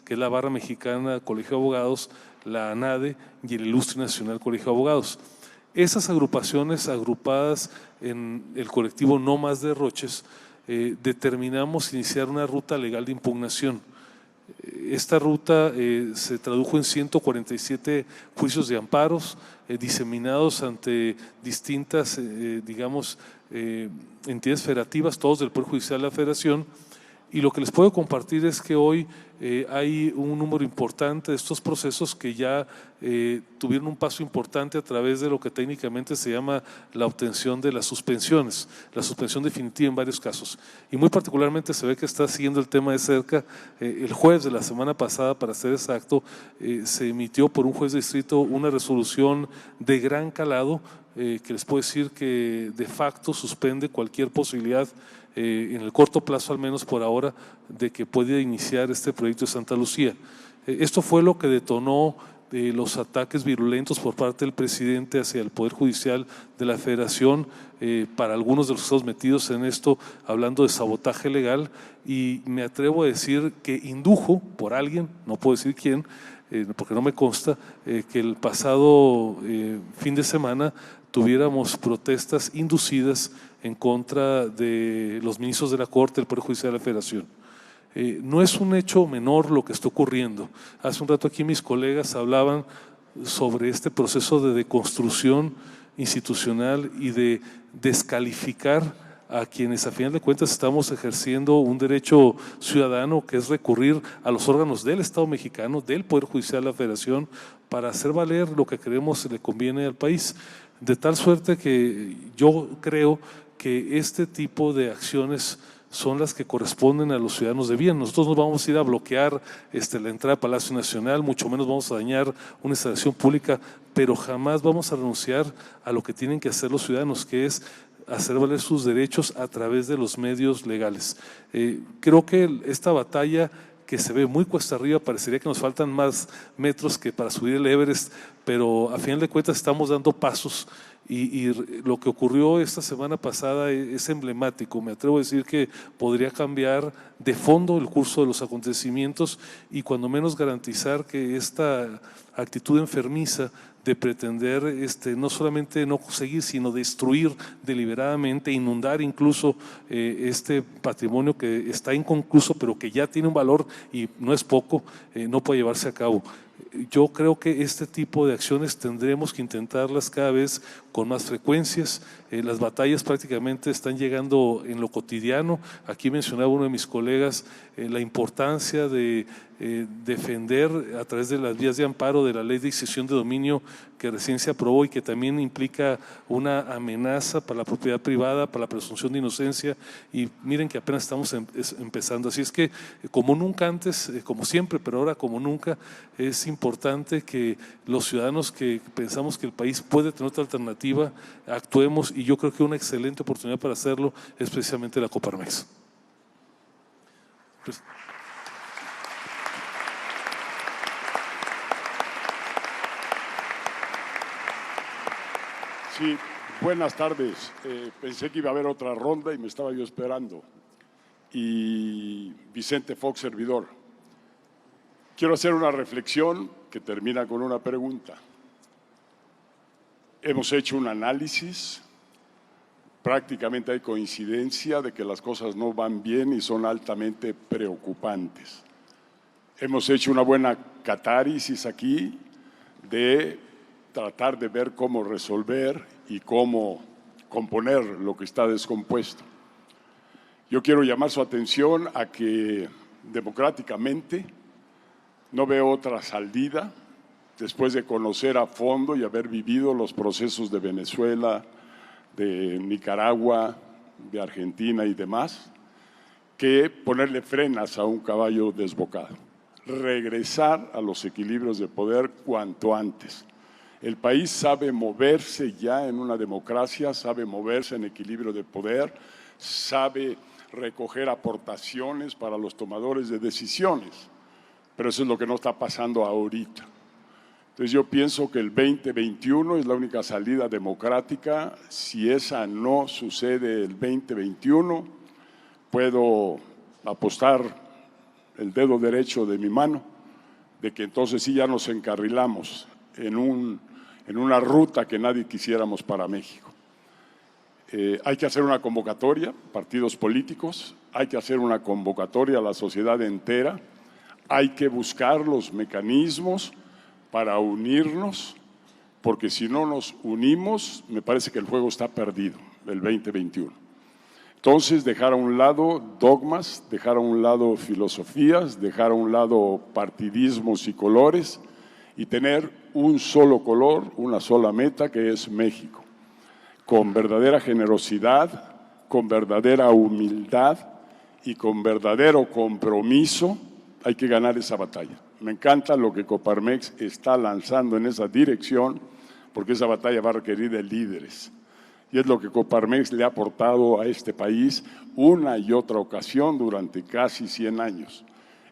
que es la Barra Mexicana Colegio de Abogados, la ANADE y el Ilustre Nacional Colegio de Abogados. Esas agrupaciones, agrupadas en el colectivo No Más Derroches, determinamos iniciar una ruta legal de impugnación. Esta ruta se tradujo en 147 juicios de amparos diseminados ante distintas, entidades federativas, todos del Poder Judicial de la Federación, y lo que les puedo compartir es que hoy hay un número importante de estos procesos que ya tuvieron un paso importante a través de lo que técnicamente se llama la obtención de las suspensiones, la suspensión definitiva en varios casos. Y muy particularmente se ve que está siguiendo el tema de cerca. El jueves de la semana pasada, para ser exacto, se emitió por un juez de distrito una resolución de gran calado que les puedo decir que de facto suspende cualquier posibilidad en el corto plazo, al menos por ahora, de que pueda iniciar este proyecto de Santa Lucía. Esto fue lo que detonó los ataques virulentos por parte del presidente hacia el Poder Judicial de la Federación, para algunos de los que estamos metidos en esto, hablando de sabotaje legal, y me atrevo a decir que indujo por alguien, no puedo decir quién, porque no me consta, que el pasado fin de semana tuviéramos protestas inducidas en contra de los ministros de la Corte del Poder Judicial de la Federación. No es un hecho menor lo que está ocurriendo. Hace un rato aquí mis colegas hablaban sobre este proceso de deconstrucción institucional y de descalificar a quienes a final de cuentas estamos ejerciendo un derecho ciudadano, que es recurrir a los órganos del Estado mexicano, del Poder Judicial de la Federación, para hacer valer lo que creemos le conviene al país. De tal suerte que yo creo que este tipo de acciones son las que corresponden a los ciudadanos de bien. Nosotros no vamos a ir a bloquear la entrada al Palacio Nacional, mucho menos vamos a dañar una instalación pública, pero jamás vamos a renunciar a lo que tienen que hacer los ciudadanos, que es hacer valer sus derechos a través de los medios legales. Creo que esta batalla, que se ve muy cuesta arriba, parecería que nos faltan más metros que para subir el Everest, pero a final de cuentas estamos dando pasos y lo que ocurrió esta semana pasada es emblemático. Me atrevo a decir que podría cambiar de fondo el curso de los acontecimientos y cuando menos garantizar que esta actitud enfermiza de pretender no solamente no conseguir, sino destruir deliberadamente, inundar incluso este patrimonio que está inconcluso, pero que ya tiene un valor y no es poco, no puede llevarse a cabo. Yo creo que este tipo de acciones tendremos que intentarlas cada vez con más frecuencias. Las batallas prácticamente están llegando en lo cotidiano. Aquí mencionaba uno de mis colegas la importancia de defender a través de las vías de amparo de la ley de extinción de dominio que recién se aprobó y que también implica una amenaza para la propiedad privada, para la presunción de inocencia, y miren que apenas estamos empezando. Así es que como nunca antes, como siempre, pero ahora como nunca, es importante que los ciudadanos que pensamos que el país puede tener otra alternativa, actuemos, y yo creo que una excelente oportunidad para hacerlo es precisamente la Coparmex. Sí, buenas tardes. Pensé que iba a haber otra ronda y me estaba yo esperando. Y Vicente Fox, servidor. Quiero hacer una reflexión que termina con una pregunta. Hemos hecho un análisis, prácticamente hay coincidencia de que las cosas no van bien y son altamente preocupantes. Hemos hecho una buena catáresis aquí de tratar de ver cómo resolver y cómo componer lo que está descompuesto. Yo quiero llamar su atención a que democráticamente no veo otra salida después de conocer a fondo y haber vivido los procesos de Venezuela, de Nicaragua, de Argentina y demás, que ponerle frenas a un caballo desbocado. Regresar a los equilibrios de poder cuanto antes. El país sabe moverse ya en una democracia, sabe moverse en equilibrio de poder, sabe recoger aportaciones para los tomadores de decisiones, pero eso es lo que no está pasando ahorita. Entonces yo pienso que el 2021 es la única salida democrática. Si esa no sucede el 2021, puedo apostar el dedo derecho de mi mano de que entonces sí ya nos encarrilamos en una ruta que nadie quisiéramos para México. Hay que hacer una convocatoria, partidos políticos, hay que hacer una convocatoria a la sociedad entera, hay que buscar los mecanismos para unirnos, porque si no nos unimos, me parece que el juego está perdido, el 2021. Entonces, dejar a un lado dogmas, dejar a un lado filosofías, dejar a un lado partidismos y colores y tener un solo color, una sola meta, que es México. Con verdadera generosidad, con verdadera humildad y con verdadero compromiso hay que ganar esa batalla. Me encanta lo que Coparmex está lanzando en esa dirección, porque esa batalla va a requerir de líderes. Y es lo que Coparmex le ha aportado a este país una y otra ocasión durante casi 100 años.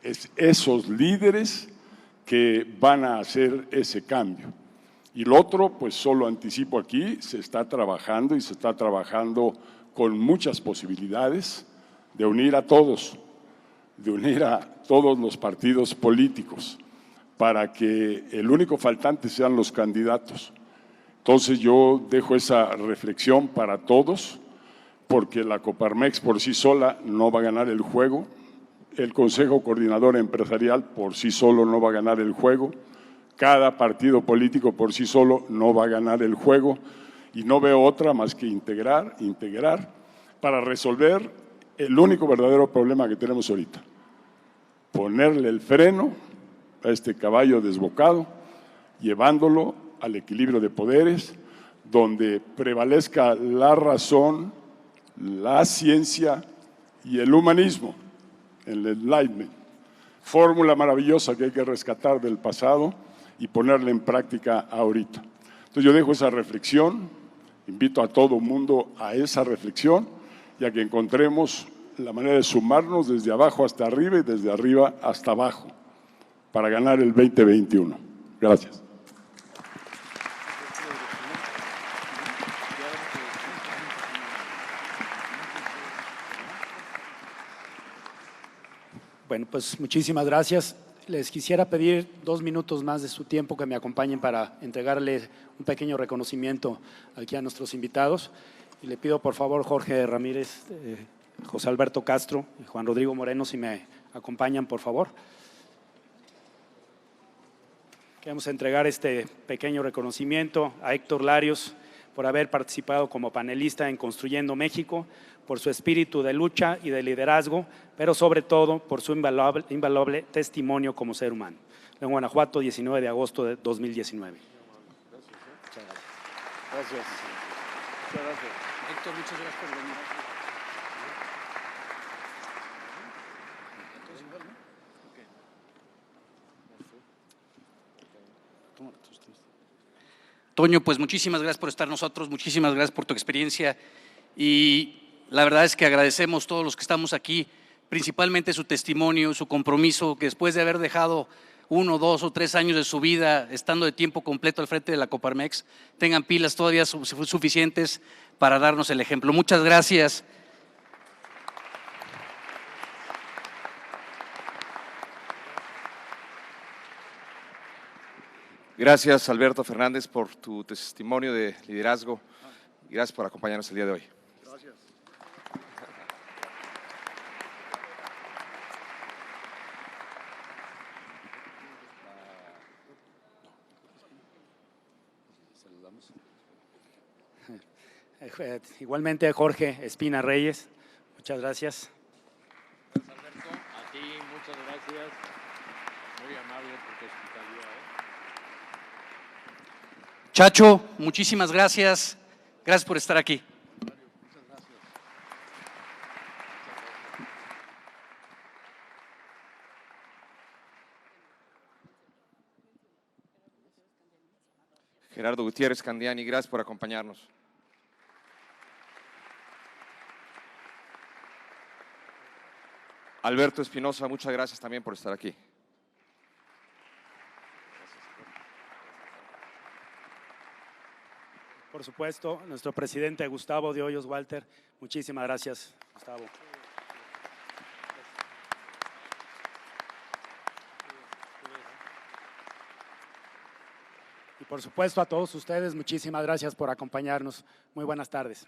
Es esos líderes que van a hacer ese cambio. Y lo otro, pues solo anticipo aquí, se está trabajando y se está trabajando con muchas posibilidades de unir a todos, de unir a todos los partidos políticos para que el único faltante sean los candidatos. Entonces yo dejo esa reflexión para todos, porque la Coparmex por sí sola no va a ganar el juego, el Consejo Coordinador Empresarial por sí solo no va a ganar el juego, cada partido político por sí solo no va a ganar el juego, y no veo otra más que integrar para resolver el único verdadero problema que tenemos ahorita. Ponerle el freno a este caballo desbocado, llevándolo al equilibrio de poderes, donde prevalezca la razón, la ciencia y el humanismo, el enlightenment. Fórmula maravillosa que hay que rescatar del pasado y ponerla en práctica ahorita. Entonces yo dejo esa reflexión, invito a todo mundo a esa reflexión y a que encontremos la manera de sumarnos desde abajo hasta arriba y desde arriba hasta abajo para ganar el 2021. Gracias. Bueno, pues muchísimas gracias. Les quisiera pedir 2 minutos más de su tiempo que me acompañen para entregarle un pequeño reconocimiento aquí a nuestros invitados. Y le pido por favor Jorge Ramírez, José Alberto Castro y Juan Rodrigo Moreno si me acompañan por favor. Queremos entregar este pequeño reconocimiento a Héctor Larios por haber participado como panelista en Construyendo México, por su espíritu de lucha y de liderazgo, pero sobre todo por su invaluable testimonio como ser humano. En Guanajuato, 19 de agosto de 2019. Muchas gracias. Muchas gracias. Héctor, muchas gracias por venir. Toño, pues muchísimas gracias por estar nosotros, muchísimas gracias por tu experiencia y la verdad es que agradecemos todos los que estamos aquí, principalmente su testimonio, su compromiso, que después de haber dejado 1, 2 o 3 años de su vida estando de tiempo completo al frente de la Coparmex, tengan pilas todavía suficientes para darnos el ejemplo. Muchas gracias. Gracias, Alberto Fernández, por tu testimonio de liderazgo y gracias por acompañarnos el día de hoy. Gracias. Igualmente Jorge Espina Reyes, muchas gracias. Gracias, Alberto. A ti, muchas gracias. Muy amable por tu hospitalidad. Chacho, muchísimas gracias. Gracias por estar aquí. Gerardo Gutiérrez Candiani, gracias por acompañarnos. Alberto Espinosa, muchas gracias también por estar aquí. Por supuesto, nuestro presidente Gustavo de Hoyos Walter, muchísimas gracias, Gustavo. Y por supuesto a todos ustedes, muchísimas gracias por acompañarnos. Muy buenas tardes.